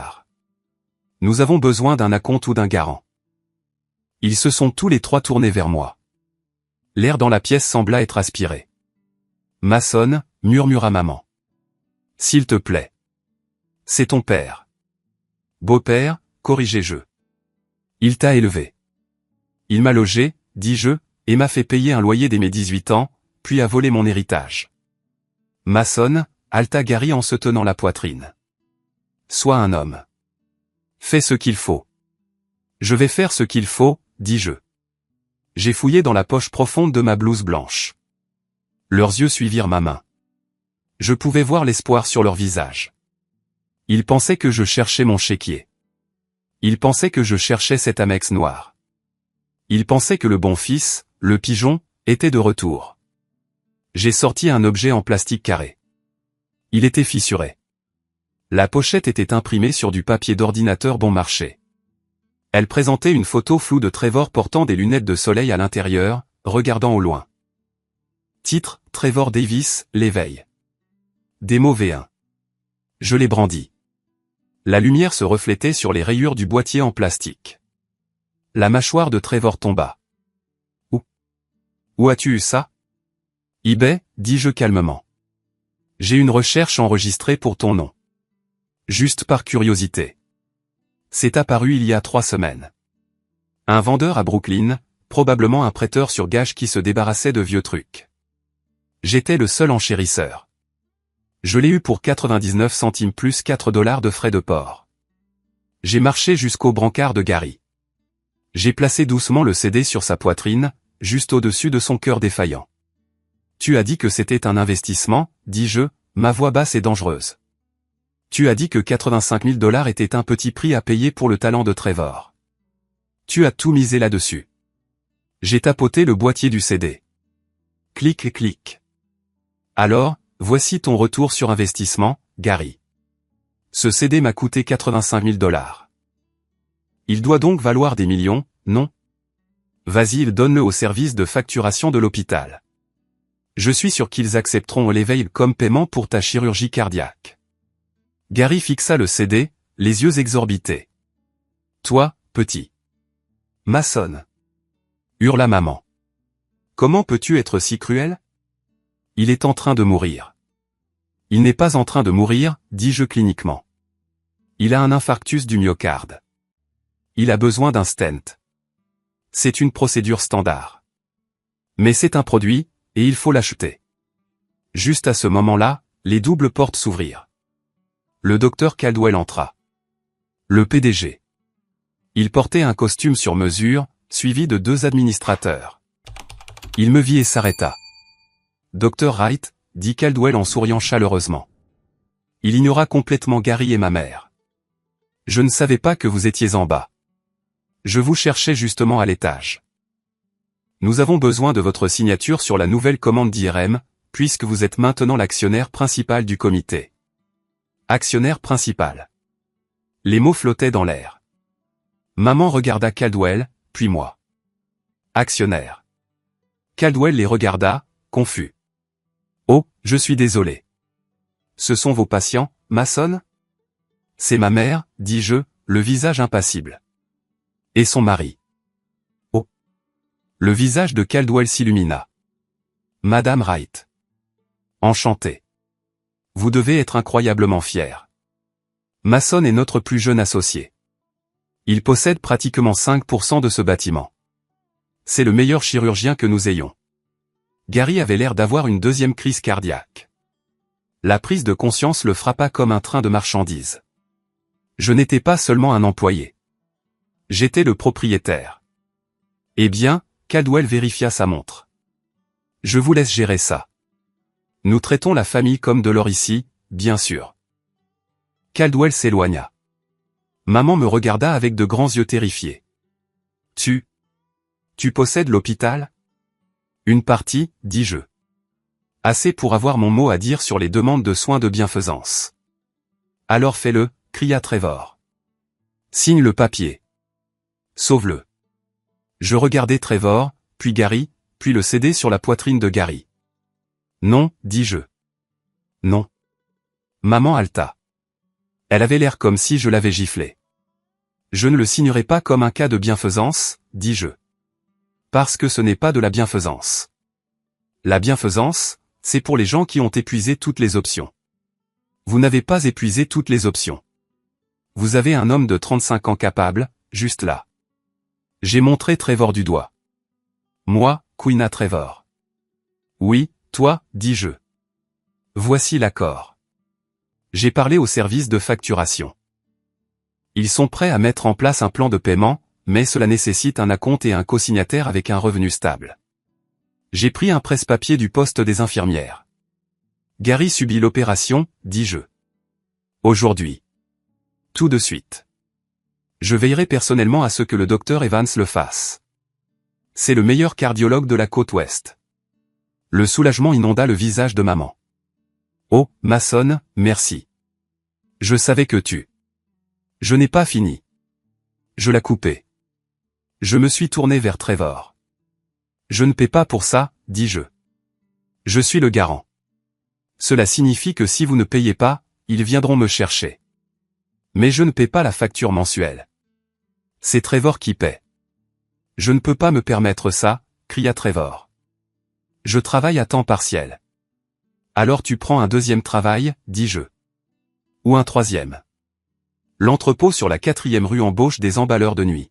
Nous avons besoin d'un acompte ou d'un garant. Ils se sont tous les trois tournés vers moi. L'air dans la pièce sembla être aspiré. Mason, murmura maman. S'il te plaît. C'est ton père. Beau-père, corrigeai-je. Il t'a élevé. Il m'a logé, dis-je, et m'a fait payer un loyer dès mes 18 ans, puis a volé mon héritage. Mason, halta Gary en se tenant la poitrine. Sois un homme. Fais ce qu'il faut. Je vais faire ce qu'il faut, dis-je. J'ai fouillé dans la poche profonde de ma blouse blanche. Leurs yeux suivirent ma main. Je pouvais voir l'espoir sur leur visage. Ils pensaient que je cherchais mon chéquier. Ils pensaient que je cherchais cet Amex noir. Ils pensaient que le bon fils, le pigeon, était de retour. J'ai sorti un objet en plastique carré. Il était fissuré. La pochette était imprimée sur du papier d'ordinateur bon marché. Elle présentait une photo floue de Trevor portant des lunettes de soleil à l'intérieur, regardant au loin. Titre, Trevor Davis, l'éveil. Démo V1. Je l'ai brandi. La lumière se reflétait sur les rayures du boîtier en plastique. La mâchoire de Trevor tomba. Où as-tu eu ça? eBay, dis-je calmement. J'ai une recherche enregistrée pour ton nom. Juste par curiosité. C'est apparu il y a 3 semaines. Un vendeur à Brooklyn, probablement un prêteur sur gage qui se débarrassait de vieux trucs. J'étais le seul enchérisseur. Je l'ai eu pour 99 centimes plus 4 $ de frais de port. J'ai marché jusqu'au brancard de Gary. J'ai placé doucement le CD sur sa poitrine, juste au-dessus de son cœur défaillant. Tu as dit que c'était un investissement, dis-je, ma voix basse et dangereuse. Tu as dit que 85 000 $ était un petit prix à payer pour le talent de Trevor. Tu as tout misé là-dessus. J'ai tapoté le boîtier du CD. Clic et clic. Alors, voici ton retour sur investissement, Gary. Ce CD m'a coûté 85 000 $. Il doit donc valoir des millions, non? Vas-y, donne-le au service de facturation de l'hôpital. Je suis sûr qu'ils accepteront l'éveil comme paiement pour ta chirurgie cardiaque. Gary fixa le CD, les yeux exorbités. Toi, petit. Mason. Hurla maman. Comment peux-tu être si cruel? Il est en train de mourir. Il n'est pas en train de mourir, dis-je cliniquement. Il a un infarctus du myocarde. Il a besoin d'un stent. C'est une procédure standard. Mais c'est un produit, et il faut l'acheter. Juste à ce moment-là, les doubles portes s'ouvrirent. Le docteur Caldwell entra. Le PDG. Il portait un costume sur mesure, suivi de 2 administrateurs. Il me vit et s'arrêta. « Dr. Wright », dit Caldwell en souriant chaleureusement. Il ignora complètement Gary et ma mère. « Je ne savais pas que vous étiez en bas. Je vous cherchais justement à l'étage. Nous avons besoin de votre signature sur la nouvelle commande d'IRM, puisque vous êtes maintenant l'actionnaire principal du comité. » Actionnaire principal. Les mots flottaient dans l'air. Maman regarda Caldwell, puis moi. Actionnaire. Caldwell les regarda, confus. Oh, je suis désolé. Ce sont vos patients, Mason? C'est ma mère, dis-je, le visage impassible. Et son mari. Oh. Le visage de Caldwell s'illumina. Madame Wright. Enchantée. Vous devez être incroyablement fier. Mason est notre plus jeune associé. Il possède pratiquement 5% de ce bâtiment. C'est le meilleur chirurgien que nous ayons. Gary avait l'air d'avoir une deuxième crise cardiaque. La prise de conscience le frappa comme un train de marchandises. Je n'étais pas seulement un employé. J'étais le propriétaire. Eh bien, Caldwell vérifia sa montre. Je vous laisse gérer ça. Nous traitons la famille comme de l'or ici, bien sûr. Caldwell s'éloigna. Maman me regarda avec de grands yeux terrifiés. Tu possèdes l'hôpital? Une partie, dis-je. Assez pour avoir mon mot à dire sur les demandes de soins de bienfaisance. Alors fais-le, cria Trevor. Signe le papier. Sauve-le. Je regardai Trevor, puis Gary, puis le CD sur la poitrine de Gary. Non, dis-je. Non. Maman haleta. Elle avait l'air comme si je l'avais giflé. Je ne le signerai pas comme un cas de bienfaisance, dis-je. Parce que ce n'est pas de la bienfaisance. La bienfaisance, c'est pour les gens qui ont épuisé toutes les options. Vous n'avez pas épuisé toutes les options. Vous avez un homme de 35 ans capable, juste là. J'ai montré Trevor du doigt. Moi, Queena Trevor. Oui, toi, dis-je. Voici l'accord. J'ai parlé au service de facturation. Ils sont prêts à mettre en place un plan de paiement, mais cela nécessite un acompte et un co-signataire avec un revenu stable. J'ai pris un presse-papier du poste des infirmières. Gary subit l'opération, dis-je. Aujourd'hui. Tout de suite. Je veillerai personnellement à ce que le docteur Evans le fasse. C'est le meilleur cardiologue de la côte ouest. Le soulagement inonda le visage de maman. Oh, Mason, merci. Je savais que tu... Je n'ai pas fini. Je l'ai coupé. Je me suis tourné vers Trevor. Je ne paie pas pour ça, dis-je. Je suis le garant. Cela signifie que si vous ne payez pas, ils viendront me chercher. Mais je ne paie pas la facture mensuelle. C'est Trevor qui paie. Je ne peux pas me permettre ça, cria Trevor. Je travaille à temps partiel. Alors tu prends un deuxième travail, dis-je. Ou un troisième. L'entrepôt sur la 4e rue embauche des emballeurs de nuit.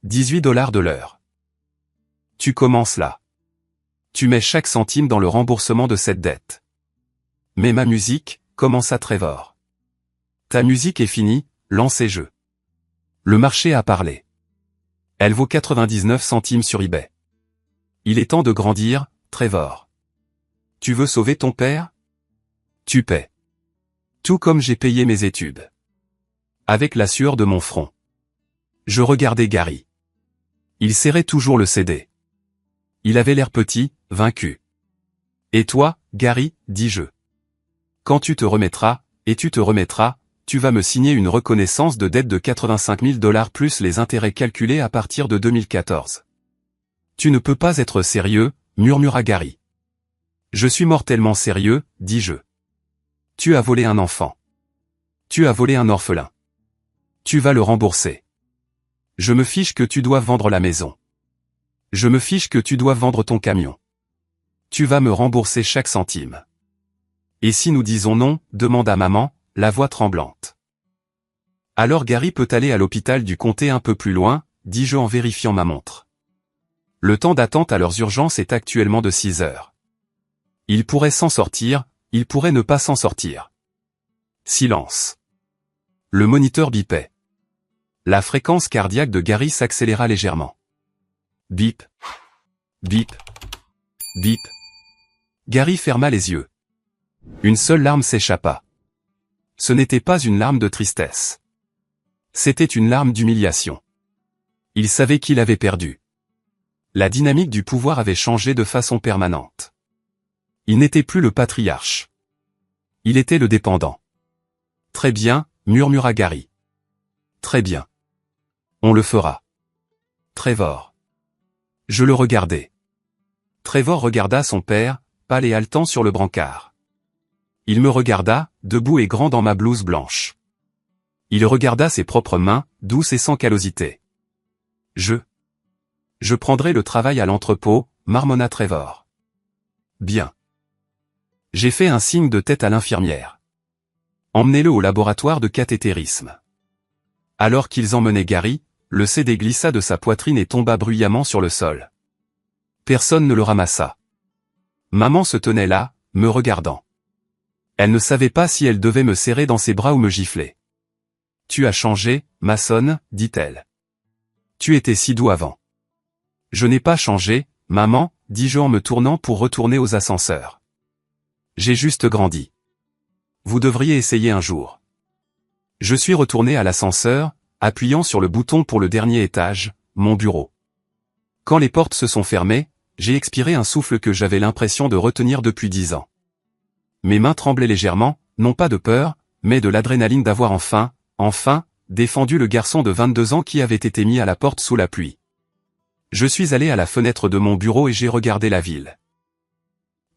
18$ de l'heure. Tu commences là. Tu mets chaque centime dans le remboursement de cette dette. Mais ma musique, commença Trevor. Ta musique est finie, lancez-je. Le marché a parlé. Elle vaut 99 centimes sur eBay. Il est temps de grandir, Trevor. Tu veux sauver ton père? Tu paies. Tout comme j'ai payé mes études. Avec la sueur de mon front. Je regardais Gary. Il serrait toujours le CD. Il avait l'air petit, vaincu. Et toi, Gary, dis-je. Quand tu te remettras, et tu te remettras, tu vas me signer une reconnaissance de dette de 85 000$ plus les intérêts calculés à partir de 2014. Tu ne peux pas être sérieux, murmura Gary. Je suis mortellement sérieux, dis-je. Tu as volé un enfant. Tu as volé un orphelin. Tu vas le rembourser. Je me fiche que tu dois vendre la maison. Je me fiche que tu dois vendre ton camion. Tu vas me rembourser chaque centime. Et si nous disons non, demanda maman, la voix tremblante. Alors Gary peut aller à l'hôpital du comté un peu plus loin, dis-je en vérifiant ma montre. Le temps d'attente à leurs urgences est actuellement de 6 heures. Il pourrait s'en sortir, il pourrait ne pas s'en sortir. Silence. Le moniteur bipait. La fréquence cardiaque de Gary s'accéléra légèrement. Bip. Bip. Bip. Gary ferma les yeux. Une seule larme s'échappa. Ce n'était pas une larme de tristesse. C'était une larme d'humiliation. Il savait qu'il avait perdu. La dynamique du pouvoir avait changé de façon permanente. Il n'était plus le patriarche. Il était le dépendant. Très bien, murmura Gary. Très bien. On le fera. Trevor. Je le regardais. Trevor regarda son père, pâle et haletant sur le brancard. Il me regarda, debout et grand dans ma blouse blanche. Il regarda ses propres mains, douces et sans callosité. Je prendrai le travail à l'entrepôt, marmonna Trevor. Bien. J'ai fait un signe de tête à l'infirmière. Emmenez-le au laboratoire de cathétérisme. Alors qu'ils emmenaient Gary, le CD glissa de sa poitrine et tomba bruyamment sur le sol. Personne ne le ramassa. Maman se tenait là, me regardant. Elle ne savait pas si elle devait me serrer dans ses bras ou me gifler. « Tu as changé, Mason, dit-elle. Tu étais si doux avant. »« Je n'ai pas changé, maman, dis-je en me tournant pour retourner aux ascenseurs. J'ai juste grandi. Vous devriez essayer un jour. » Je suis retourné à l'ascenseur, appuyant sur le bouton pour le dernier étage, mon bureau. Quand les portes se sont fermées, j'ai expiré un souffle que j'avais l'impression de retenir depuis 10 ans. Mes mains tremblaient légèrement, non pas de peur, mais de l'adrénaline d'avoir enfin, défendu le garçon de 22 ans qui avait été mis à la porte sous la pluie. Je suis allé à la fenêtre de mon bureau et j'ai regardé la ville.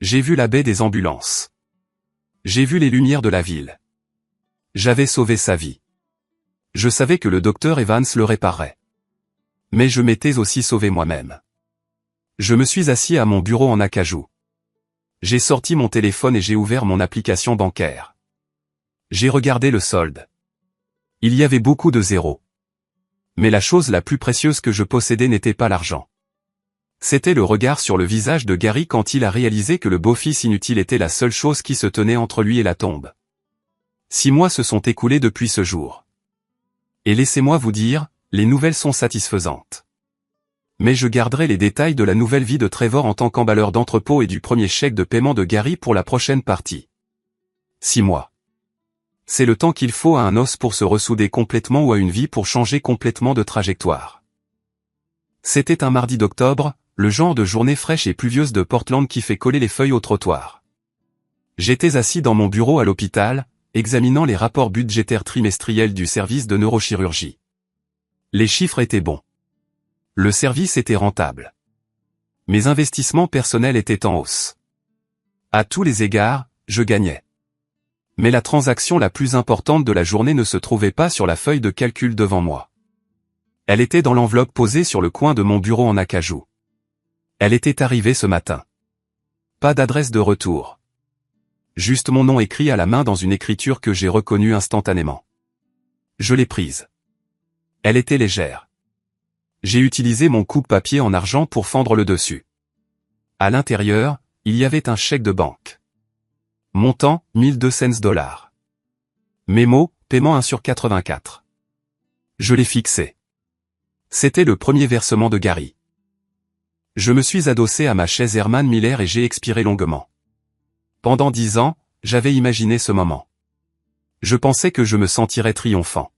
J'ai vu la baie des ambulances. J'ai vu les lumières de la ville. J'avais sauvé sa vie. Je savais que le docteur Evans le réparerait. Mais je m'étais aussi sauvé moi-même. Je me suis assis à mon bureau en acajou. J'ai sorti mon téléphone et j'ai ouvert mon application bancaire. J'ai regardé le solde. Il y avait beaucoup de zéros. Mais la chose la plus précieuse que je possédais n'était pas l'argent. C'était le regard sur le visage de Gary quand il a réalisé que le beau-fils inutile était la seule chose qui se tenait entre lui et la tombe. 6 mois se sont écoulés depuis ce jour. Et laissez-moi vous dire, les nouvelles sont satisfaisantes. Mais je garderai les détails de la nouvelle vie de Trevor en tant qu'emballeur d'entrepôt et du premier chèque de paiement de Gary pour la prochaine partie. 6 mois. C'est le temps qu'il faut à un os pour se ressouder complètement ou à une vie pour changer complètement de trajectoire. C'était un mardi d'octobre, le genre de journée fraîche et pluvieuse de Portland qui fait coller les feuilles au trottoir. J'étais assis dans mon bureau à l'hôpital, examinant les rapports budgétaires trimestriels du service de neurochirurgie. Les chiffres étaient bons. Le service était rentable. Mes investissements personnels étaient en hausse. À tous les égards, je gagnais. Mais la transaction la plus importante de la journée ne se trouvait pas sur la feuille de calcul devant moi. Elle était dans l'enveloppe posée sur le coin de mon bureau en acajou. Elle était arrivée ce matin. Pas d'adresse de retour. Juste mon nom écrit à la main dans une écriture que j'ai reconnue instantanément. Je l'ai prise. Elle était légère. J'ai utilisé mon coupe-papier en argent pour fendre le dessus. À l'intérieur, il y avait un chèque de banque. Montant, $1200. Mémo, paiement 1 sur 84. Je l'ai fixé. C'était le premier versement de Gary. Je me suis adossé à ma chaise Herman Miller et j'ai expiré longuement. Pendant 10 ans, j'avais imaginé ce moment. Je pensais que je me sentirais triomphant.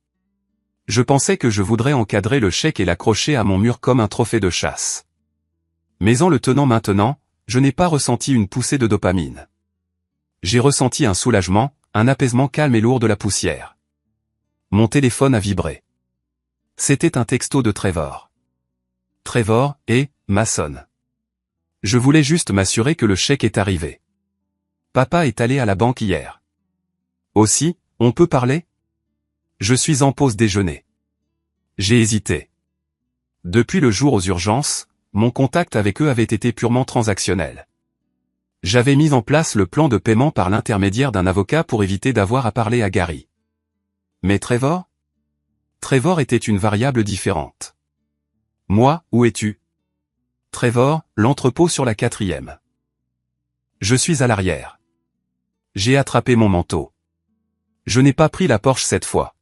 Je pensais que je voudrais encadrer le chèque et l'accrocher à mon mur comme un trophée de chasse. Mais en le tenant maintenant, je n'ai pas ressenti une poussée de dopamine. J'ai ressenti un soulagement, un apaisement calme et lourd de la poussière. Mon téléphone a vibré. C'était un texto de Trevor. Trevor et Mason. Je voulais juste m'assurer que le chèque est arrivé. Papa est allé à la banque hier. Aussi, on peut parler ? Je suis en pause déjeuner. J'ai hésité. Depuis le jour aux urgences, mon contact avec eux avait été purement transactionnel. J'avais mis en place le plan de paiement par l'intermédiaire d'un avocat pour éviter d'avoir à parler à Gary. Mais Trevor ? Trevor était une variable différente. Moi, où es-tu ? Trevor, l'entrepôt sur la 4e. Je suis à l'arrière. J'ai attrapé mon manteau. Je n'ai pas pris la Porsche cette fois.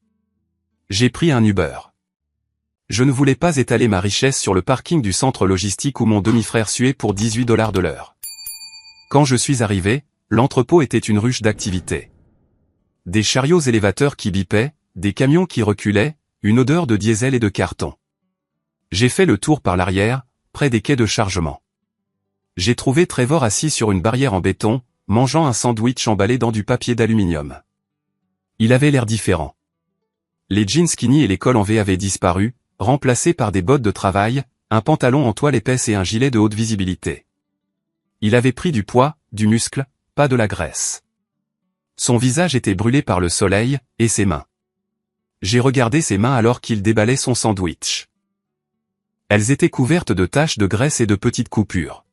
J'ai pris un Uber. Je ne voulais pas étaler ma richesse sur le parking du centre logistique où mon demi-frère suait pour 18 $ de l'heure. Quand je suis arrivé, l'entrepôt était une ruche d'activité. Des chariots élévateurs qui bipaient, des camions qui reculaient, une odeur de diesel et de carton. J'ai fait le tour par l'arrière, près des quais de chargement. J'ai trouvé Trevor assis sur une barrière en béton, mangeant un sandwich emballé dans du papier d'aluminium. Il avait l'air différent. Les jeans skinny et les cols en V avaient disparu, remplacés par des bottes de travail, un pantalon en toile épaisse et un gilet de haute visibilité. Il avait pris du poids, du muscle, pas de la graisse. Son visage était brûlé par le soleil, et ses mains. J'ai regardé ses mains alors qu'il déballait son sandwich. Elles étaient couvertes de taches de graisse et de petites coupures.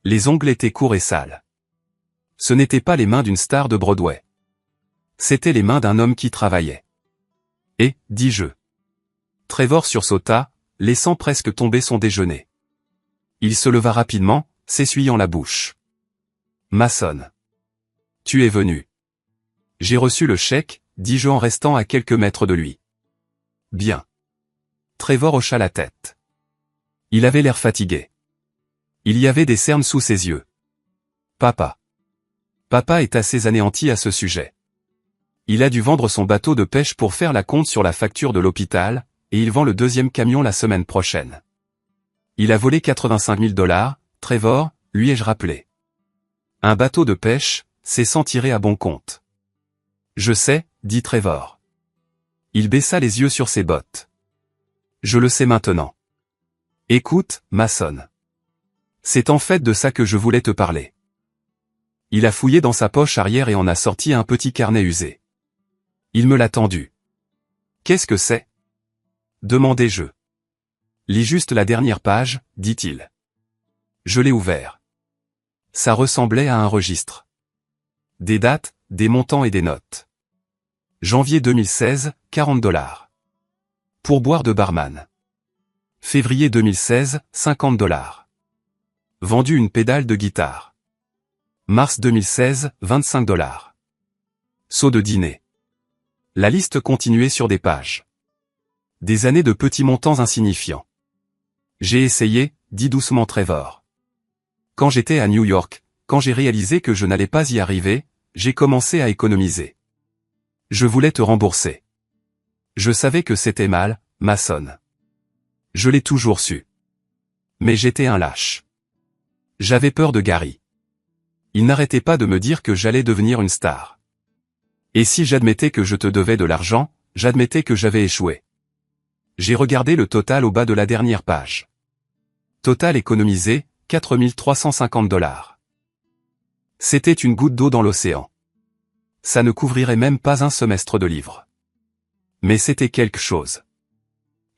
Les ongles étaient courts et sales. Ce n'étaient pas les mains d'une star de Broadway. C'étaient les mains d'un homme qui travaillait. Et, dis-je. Trevor sursauta, laissant presque tomber son déjeuner. Il se leva rapidement, s'essuyant la bouche. Mason. Tu es venu. J'ai reçu le chèque, dis-je en restant à quelques mètres de lui. Bien. Trevor hocha la tête. Il avait l'air fatigué. Il y avait des cernes sous ses yeux. Papa. Papa est assez anéanti à ce sujet. Il a dû vendre son bateau de pêche pour faire la compte sur la facture de l'hôpital, et il vend le deuxième camion la semaine prochaine. Il a volé 85 000 $, Trevor, lui ai-je rappelé. Un bateau de pêche, c'est s'en tirer à bon compte. Je sais, dit Trevor. Il baissa les yeux sur ses bottes. Je le sais maintenant. Écoute, Mason. C'est en fait de ça que je voulais te parler. Il a fouillé dans sa poche arrière et en a sorti un petit carnet usé. Il me l'a tendu. Qu'est-ce que c'est? Demandai-je. Lis juste la dernière page, dit-il. Je l'ai ouvert. Ça ressemblait à un registre. Des dates, des montants et des notes. Janvier 2016, 40 $. Pourboire de barman. Février 2016, 50 $. Vendu une pédale de guitare. Mars 2016, 25 $. Seau de dîner. La liste continuait sur des pages. Des années de petits montants insignifiants. J'ai essayé, dit doucement Trevor. Quand j'étais à New York, quand j'ai réalisé que je n'allais pas y arriver, j'ai commencé à économiser. Je voulais te rembourser. Je savais que c'était mal, Mason. Je l'ai toujours su. Mais j'étais un lâche. J'avais peur de Gary. Il n'arrêtait pas de me dire que j'allais devenir une star. Et si j'admettais que je te devais de l'argent, j'admettais que j'avais échoué. J'ai regardé le total au bas de la dernière page. Total économisé, 4 350 $. C'était une goutte d'eau dans l'océan. Ça ne couvrirait même pas un semestre de livres. Mais c'était quelque chose.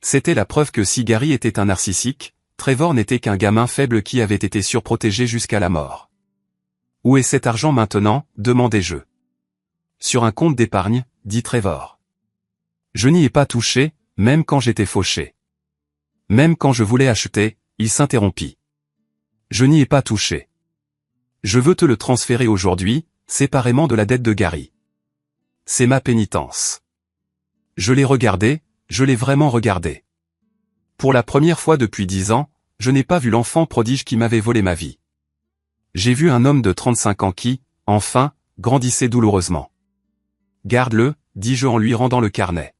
C'était la preuve que si Gary était un narcissique, Trevor n'était qu'un gamin faible qui avait été surprotégé jusqu'à la mort. Où est cet argent maintenant, demandai-je. Sur un compte d'épargne, dit Trevor. Je n'y ai pas touché, même quand j'étais fauché. Même quand je voulais acheter, il s'interrompit. Je n'y ai pas touché. Je veux te le transférer aujourd'hui, séparément de la dette de Gary. C'est ma pénitence. Je l'ai regardé, je l'ai vraiment regardé. Pour la première fois depuis 10 ans, je n'ai pas vu l'enfant prodige qui m'avait volé ma vie. J'ai vu un homme de 35 ans qui, enfin, grandissait douloureusement. Garde-le, dis-je en lui rendant le carnet.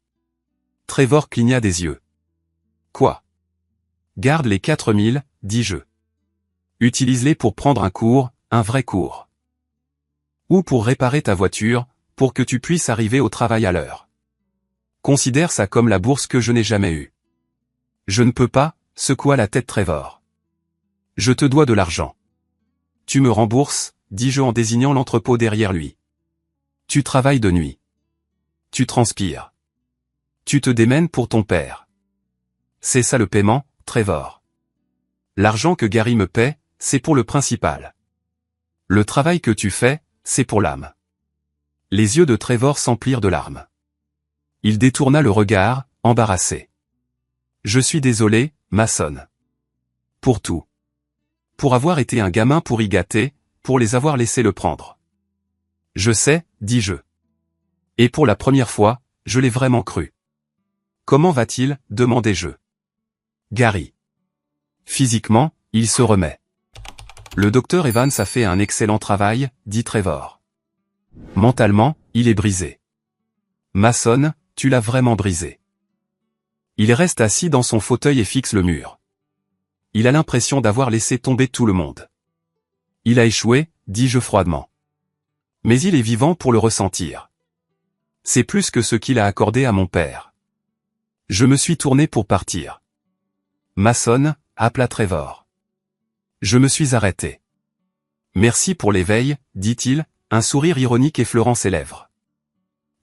Trevor cligna des yeux. Quoi? Garde les 4000, dis-je. Utilise-les pour prendre un cours, un vrai cours. Ou pour réparer ta voiture, pour que tu puisses arriver au travail à l'heure. Considère ça comme la bourse que je n'ai jamais eue. Je ne peux pas, secoua la tête Trevor. Je te dois de l'argent. Tu me rembourses, dis-je en désignant l'entrepôt derrière lui. Tu travailles de nuit. Tu transpires. Tu te démènes pour ton père. C'est ça le paiement, Trevor. L'argent que Gary me paie, c'est pour le principal. Le travail que tu fais, c'est pour l'âme. Les yeux de Trevor s'emplirent de larmes. Il détourna le regard, embarrassé. Je suis désolé, Mason. Pour tout. Pour avoir été un gamin pourri gâté, pour les avoir laissés le prendre. Je sais, dis-je. Et pour la première fois, je l'ai vraiment cru. Comment va-t-il, demandai-je. Gary. Physiquement, il se remet. Le docteur Evans a fait un excellent travail, dit Trevor. Mentalement, il est brisé. Mason, tu l'as vraiment brisé. Il reste assis dans son fauteuil et fixe le mur. Il a l'impression d'avoir laissé tomber tout le monde. Il a échoué, dis-je froidement. Mais il est vivant pour le ressentir. C'est plus que ce qu'il a accordé à mon père. Je me suis tourné pour partir. Mason, appela Trevor. Je me suis arrêté. Merci pour l'éveil, dit-il, un sourire ironique effleurant ses lèvres.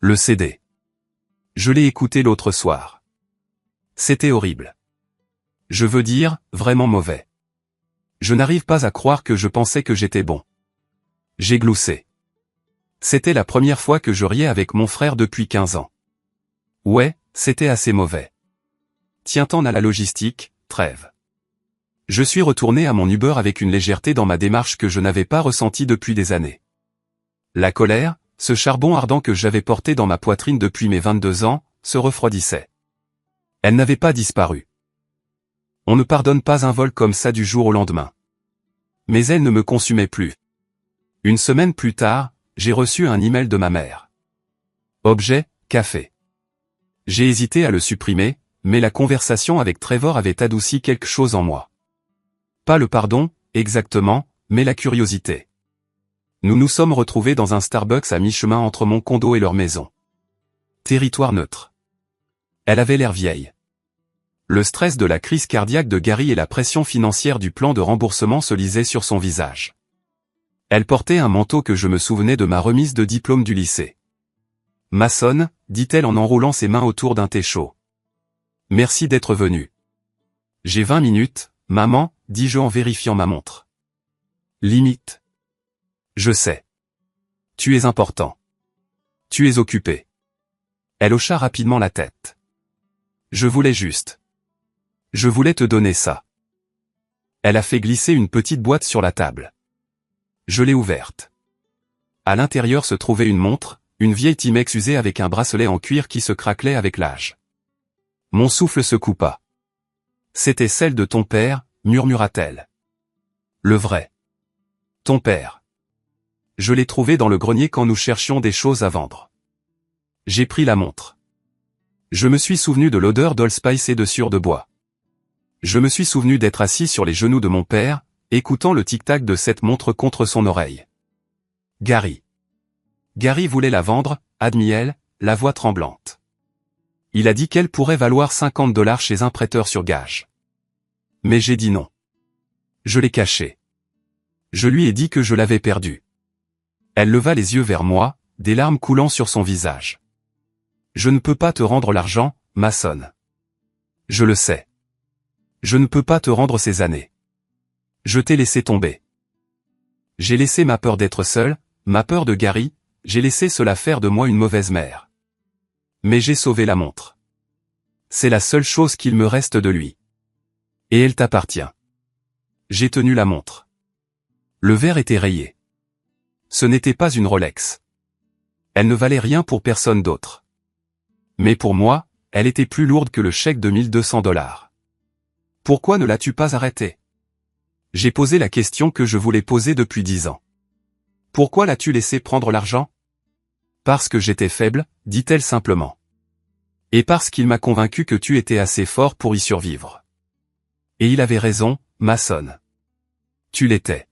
Le CD. Je l'ai écouté l'autre soir. C'était horrible. Je veux dire, vraiment mauvais. Je n'arrive pas à croire que je pensais que j'étais bon. J'ai gloussé. C'était la première fois que je riais avec mon frère depuis 15 ans. Ouais, c'était assez mauvais. Tiens-t'en à la logistique, Trève. Je suis retourné à mon Uber avec une légèreté dans ma démarche que je n'avais pas ressentie depuis des années. La colère, ce charbon ardent que j'avais porté dans ma poitrine depuis mes 22 ans, se refroidissait. Elle n'avait pas disparu. On ne pardonne pas un vol comme ça du jour au lendemain. Mais elle ne me consumait plus. Une semaine plus tard, j'ai reçu un email de ma mère. Objet, café. J'ai hésité à le supprimer, mais la conversation avec Trevor avait adouci quelque chose en moi. Pas le pardon, exactement, mais la curiosité. Nous nous sommes retrouvés dans un Starbucks à mi-chemin entre mon condo et leur maison. Territoire neutre. Elle avait l'air vieille. Le stress de la crise cardiaque de Gary et la pression financière du plan de remboursement se lisaient sur son visage. Elle portait un manteau que je me souvenais de ma remise de diplôme du lycée. Mason, dit-elle en enroulant ses mains autour d'un thé chaud. Merci d'être venu. J'ai 20 minutes, maman, dis-je en vérifiant ma montre. Limite. Je sais. Tu es important. Tu es occupé. Elle hocha rapidement la tête. Je voulais juste. Je voulais te donner ça. Elle a fait glisser une petite boîte sur la table. Je l'ai ouverte. À l'intérieur se trouvait une montre, une vieille Timex usée avec un bracelet en cuir qui se craquelait avec l'âge. Mon souffle se coupa. C'était celle de ton père, murmura-t-elle. Le vrai. Ton père. Je l'ai trouvé dans le grenier quand nous cherchions des choses à vendre. J'ai pris la montre. Je me suis souvenu de l'odeur d'Old Spice et de sueur de bois. Je me suis souvenu d'être assis sur les genoux de mon père, écoutant le tic-tac de cette montre contre son oreille. Gary. Gary voulait la vendre, admit-elle, la voix tremblante. Il a dit qu'elle pourrait valoir $50 chez un prêteur sur gage. Mais j'ai dit non. Je l'ai caché. Je lui ai dit que je l'avais perdue. Elle leva les yeux vers moi, des larmes coulant sur son visage. Je ne peux pas te rendre l'argent, Mason. Je le sais. Je ne peux pas te rendre ces années. Je t'ai laissé tomber. J'ai laissé ma peur d'être seul, ma peur de Gary, j'ai laissé cela faire de moi une mauvaise mère. Mais j'ai sauvé la montre. C'est la seule chose qu'il me reste de lui. Et elle t'appartient. J'ai tenu la montre. Le verre était rayé. Ce n'était pas une Rolex. Elle ne valait rien pour personne d'autre. Mais pour moi, elle était plus lourde que le chèque de $1200. Pourquoi ne l'as-tu pas arrêtée? J'ai posé la question que je voulais poser depuis 10 ans. Pourquoi l'as-tu laissé prendre l'argent? Parce que j'étais faible, dit-elle simplement. Et parce qu'il m'a convaincu que tu étais assez fort pour y survivre. Et il avait raison, Mason. Tu l'étais.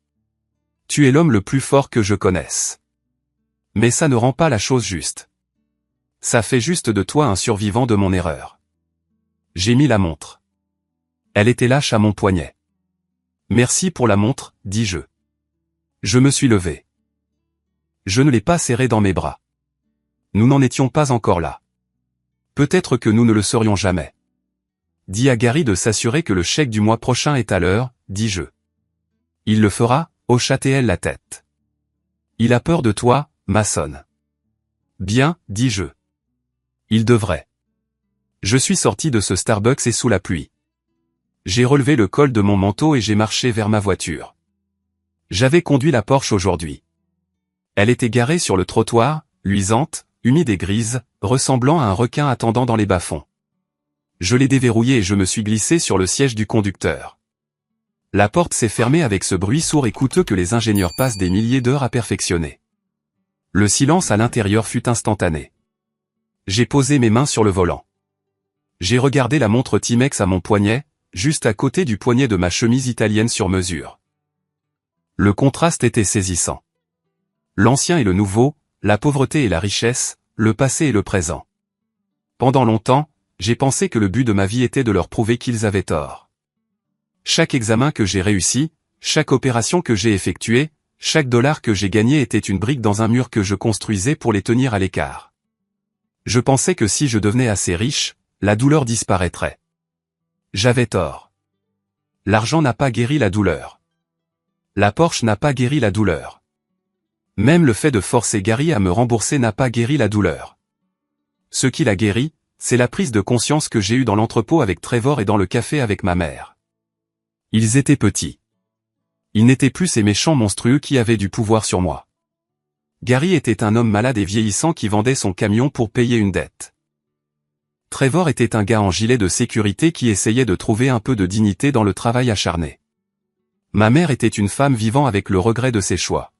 Tu es l'homme le plus fort que je connaisse. Mais ça ne rend pas la chose juste. Ça fait juste de toi un survivant de mon erreur. J'ai mis la montre. Elle était lâche à mon poignet. Merci pour la montre, dis-je. Je me suis levé. Je ne l'ai pas serrée dans mes bras. Nous n'en étions pas encore là. Peut-être que nous ne le serions jamais. Dis à Gary de s'assurer que le chèque du mois prochain est à l'heure, dis-je. Il le fera, hocha-t-elle la tête. Il a peur de toi, Mason. Bien, dis-je. Il devrait. Je suis sorti de ce Starbucks et sous la pluie. J'ai relevé le col de mon manteau et j'ai marché vers ma voiture. J'avais conduit la Porsche aujourd'hui. Elle était garée sur le trottoir, luisante, humide et grise, ressemblant à un requin attendant dans les bas-fonds. Je l'ai déverrouillé et je me suis glissé sur le siège du conducteur. La porte s'est fermée avec ce bruit sourd et coûteux que les ingénieurs passent des milliers d'heures à perfectionner. Le silence à l'intérieur fut instantané. J'ai posé mes mains sur le volant. J'ai regardé la montre Timex à mon poignet, juste à côté du poignet de ma chemise italienne sur mesure. Le contraste était saisissant. L'ancien et le nouveau, la pauvreté et la richesse, le passé et le présent. Pendant longtemps, j'ai pensé que le but de ma vie était de leur prouver qu'ils avaient tort. Chaque examen que j'ai réussi, chaque opération que j'ai effectuée, chaque dollar que j'ai gagné était une brique dans un mur que je construisais pour les tenir à l'écart. Je pensais que si je devenais assez riche, la douleur disparaîtrait. J'avais tort. L'argent n'a pas guéri la douleur. La Porsche n'a pas guéri la douleur. Même le fait de forcer Gary à me rembourser n'a pas guéri la douleur. Ce qui l'a guéri, c'est la prise de conscience que j'ai eue dans l'entrepôt avec Trevor et dans le café avec ma mère. Ils étaient petits. Ils n'étaient plus ces méchants monstrueux qui avaient du pouvoir sur moi. Gary était un homme malade et vieillissant qui vendait son camion pour payer une dette. Trevor était un gars en gilet de sécurité qui essayait de trouver un peu de dignité dans le travail acharné. Ma mère était une femme vivant avec le regret de ses choix.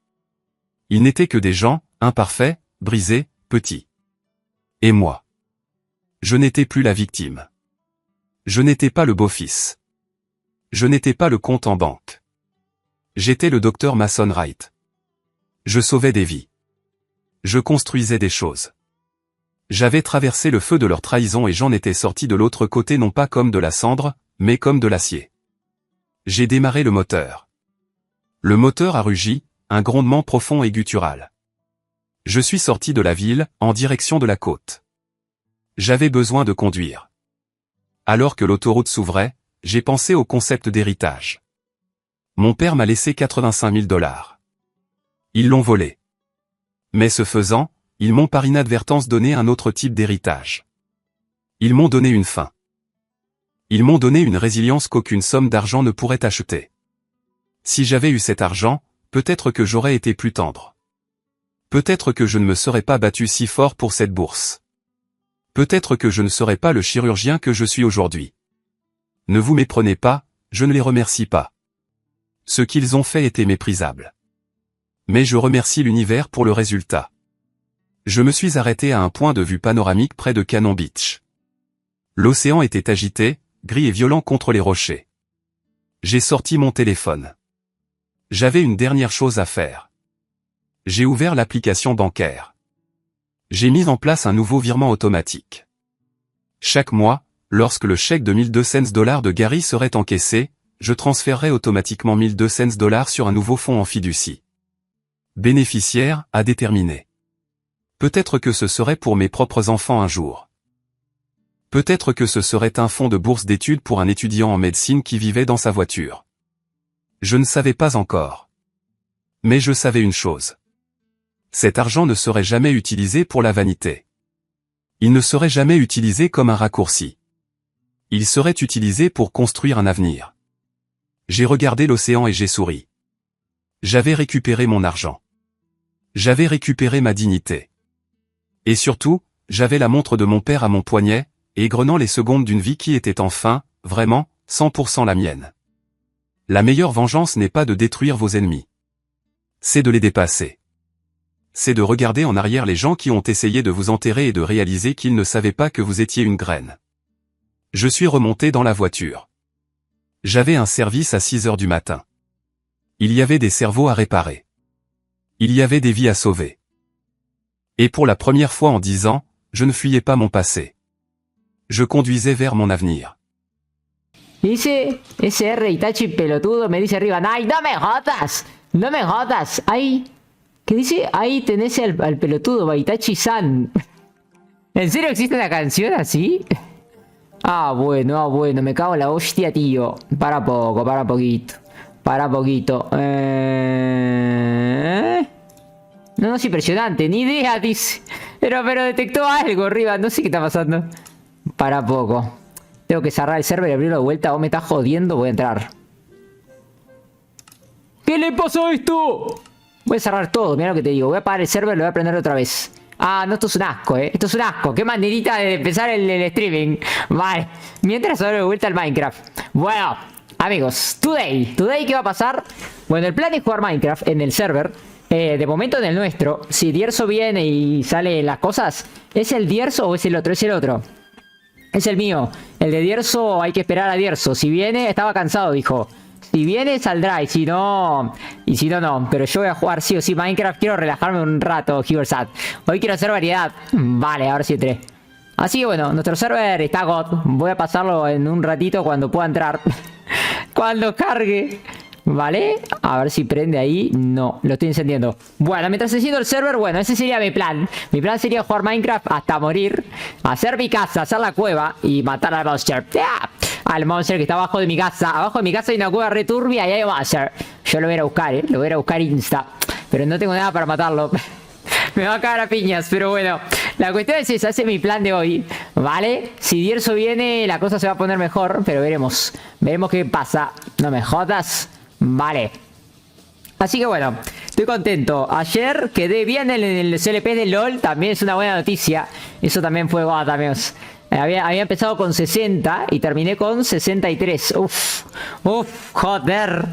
Ils n'étaient que des gens, imparfaits, brisés, petits. Et moi. Je n'étais plus la victime. Je n'étais pas le beau-fils. Je n'étais pas le compte en banque. J'étais le docteur Mason Wright. Je sauvais des vies. Je construisais des choses. J'avais traversé le feu de leur trahison et j'en étais sorti de l'autre côté non pas comme de la cendre, mais comme de l'acier. J'ai démarré le moteur. Le moteur a rugi, un grondement profond et guttural. Je suis sorti de la ville, en direction de la côte. J'avais besoin de conduire. Alors que l'autoroute s'ouvrait, j'ai pensé au concept d'héritage. Mon père m'a laissé 85 000 $. Ils l'ont volé. Mais ce faisant, ils m'ont par inadvertance donné un autre type d'héritage. Ils m'ont donné une faim. Ils m'ont donné une résilience qu'aucune somme d'argent ne pourrait acheter. Si j'avais eu cet argent, peut-être que j'aurais été plus tendre. Peut-être que je ne me serais pas battu si fort pour cette bourse. Peut-être que je ne serais pas le chirurgien que je suis aujourd'hui. Ne vous méprenez pas, je ne les remercie pas. Ce qu'ils ont fait était méprisable. Mais je remercie l'univers pour le résultat. Je me suis arrêté à un point de vue panoramique près de Cannon Beach. L'océan était agité, gris et violent contre les rochers. J'ai sorti mon téléphone. J'avais une dernière chose à faire. J'ai ouvert l'application bancaire. J'ai mis en place un nouveau virement automatique. Chaque mois, lorsque le chèque de 1200 $ de Gary serait encaissé, je transférerais automatiquement 1200 $ sur un nouveau fonds en fiducie. Bénéficiaire, à déterminer. Peut-être que ce serait pour mes propres enfants un jour. Peut-être que ce serait un fonds de bourse d'études pour un étudiant en médecine qui vivait dans sa voiture. Je ne savais pas encore. Mais je savais une chose. Cet argent ne serait jamais utilisé pour la vanité. Il ne serait jamais utilisé comme un raccourci. Il serait utilisé pour construire un avenir. J'ai regardé l'océan et j'ai souri. J'avais récupéré mon argent. J'avais récupéré ma dignité. Et surtout, j'avais la montre de mon père à mon poignet, égrenant les secondes d'une vie qui était enfin, vraiment, 100% la mienne. La meilleure vengeance n'est pas de détruire vos ennemis. C'est de les dépasser. C'est de regarder en arrière les gens qui ont essayé de vous enterrer et de réaliser qu'ils ne savaient pas que vous étiez une graine. Je suis remonté dans la voiture. J'avais un service à 6 heures du matin. Il y avait des cerveaux à réparer. Il y avait des vies à sauver. Et pour la première fois en 10 ans, je ne fuyais pas mon passé. Je conduisais vers mon avenir. Dice SR Itachi pelotudo, me dice arriba, ¡ay, no me jodas! ¡No me jodas! ¡Ay! ¿Qué dice? Ahí tenés al pelotudo, Itachi-san. ¿En serio existe una canción así? Bueno, me cago en la hostia, tío. Para poco, para poquito. Para poquito. No, es impresionante, ni idea, dice. Pero detectó algo arriba, no sé qué está pasando. Para poco. Tengo que cerrar el server y abrirlo de vuelta. Vos me estás jodiendo, voy a entrar. ¿Qué le pasó a esto? Voy a cerrar todo, mira lo que te digo. Voy a apagar el server y lo voy a prender otra vez. Ah, no, esto es un asco, Esto es un asco. Qué manerita de empezar el streaming. Vale. Mientras ahora de vuelta al Minecraft. Bueno, amigos. Today, ¿qué va a pasar? Bueno, el plan es jugar Minecraft en el server. De momento en el nuestro. Si Dierzo viene y sale las cosas, ¿es el Dierzo o es el otro? Es el otro. Es el mío. El de Dierzo hay que esperar a Dierzo. Si viene, estaba cansado, dijo. Si viene, saldrá. Y si no, no. Pero yo voy a jugar sí o sí Minecraft. Quiero relajarme un rato, Giversat. Hoy quiero hacer variedad. Vale, ahora sí entré. Así que bueno, nuestro server está God. Voy a pasarlo en un ratito cuando pueda entrar. Cuando cargue. ¿Vale? A ver si prende ahí. No, lo estoy encendiendo. Bueno, mientras enciendo el server, bueno, ese sería mi plan. Mi plan sería jugar Minecraft hasta morir. Hacer mi casa, hacer la cueva y matar al monster. ¡Ah! Al monster que está abajo de mi casa. Abajo de mi casa hay una cueva returbia y hay un monster. Yo lo voy a ir a buscar, Lo voy a ir a buscar insta. Pero no tengo nada para matarlo. Me va a cagar a piñas, pero bueno. La cuestión es esa, ese es mi plan de hoy. ¿Vale? Si Dierzo viene, la cosa se va a poner mejor. Pero veremos. Veremos qué pasa. No me jodas. Vale. Así que bueno, estoy contento. Ayer quedé bien en el CLP de LOL. También es una buena noticia. Eso también fue God, amigos. Había empezado con 60 y terminé con 63. Uf, joder.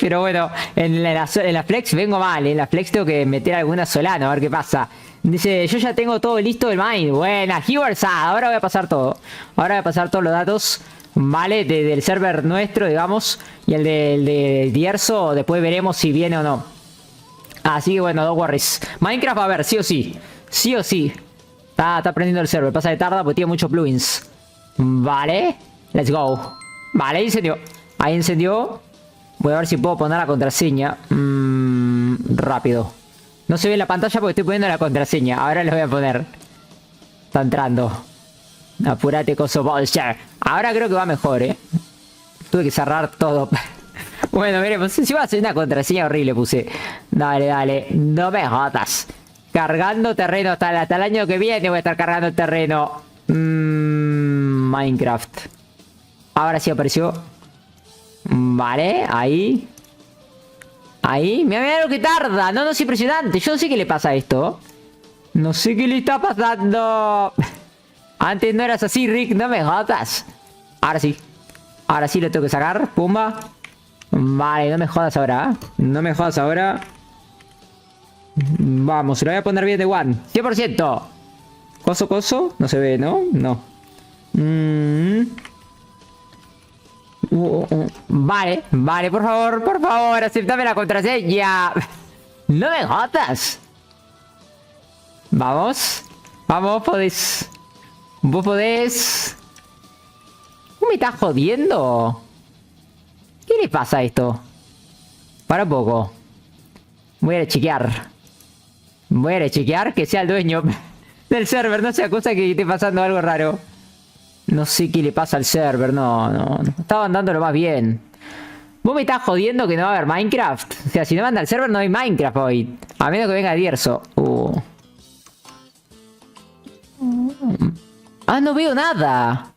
Pero bueno, en la flex vengo mal. En la flex tengo que meter alguna Solano, a ver qué pasa. Dice, yo ya tengo todo listo del mine. Buena, Hiversad. Ahora voy a pasar todo. Ahora voy a pasar todos los datos. Vale, del server nuestro, digamos. Y el de Dierzo, después veremos si viene o no. Así que bueno, no worries. Minecraft va a ver, sí o sí. Sí o sí. Está prendiendo el server. Pasa de tarda porque tiene muchos plugins. Vale. Let's go. Vale, incendió. Ahí encendió. Voy a ver si puedo poner la contraseña. Rápido. No se ve en la pantalla porque estoy poniendo la contraseña. Ahora lo voy a poner. Está entrando. Apúrate, coso monster. Ahora creo que va mejor, Tuve que cerrar todo. Bueno, veremos. Si va a hacer una contraseña horrible puse. Dale. No me jodas. Cargando terreno hasta el año que viene voy a estar cargando el terreno. Minecraft. Ahora sí apareció. Vale, ahí. Mira lo que tarda. No, es impresionante. Yo no sé qué le pasa a esto. No sé qué le está pasando. Antes no eras así, Rick. No me jodas. Ahora sí. Ahora sí lo tengo que sacar. Pumba. Vale, no me jodas ahora. No me jodas ahora. Vamos, lo voy a poner bien de one. 100%. Coso. No se ve, ¿no? No. Vale, por favor, aceptame la contraseña. No me jodas. Vamos, podés. Vos podés. ¿Me estás jodiendo? ¿Qué le pasa a esto? Para un poco. Voy a ir a chequear que sea el dueño del server. No sea cosa que esté pasando algo raro. No sé qué le pasa al server. No. Estaba andándolo más bien. ¿Vos me estás jodiendo que no va a haber Minecraft? O sea, si no manda al server no hay Minecraft hoy. A menos que venga Dierzo. Ah, no veo nada.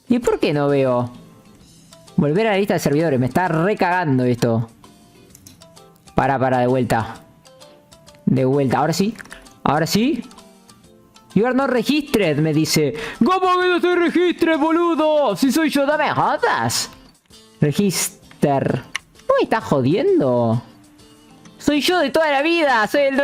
¿Y por qué no veo? Volver a la lista de servidores. Me está recagando esto. Para, de vuelta. Ahora sí. You are not registered, me dice. ¿Cómo que no estoy registrado, boludo? Si soy yo, dame jodas. Register. ¿No me estás jodiendo? Soy yo de toda la vida. Soy el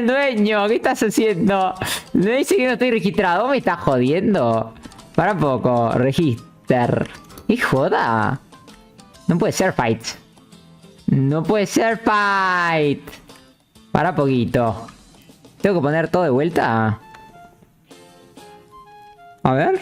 dueño. ¿Qué estás haciendo? Me dice que no estoy registrado. ¿Me estás jodiendo? Para un poco. Register. ¿Y joda? No puede ser fight. Para poquito. ¿Tengo que poner todo de vuelta? A ver.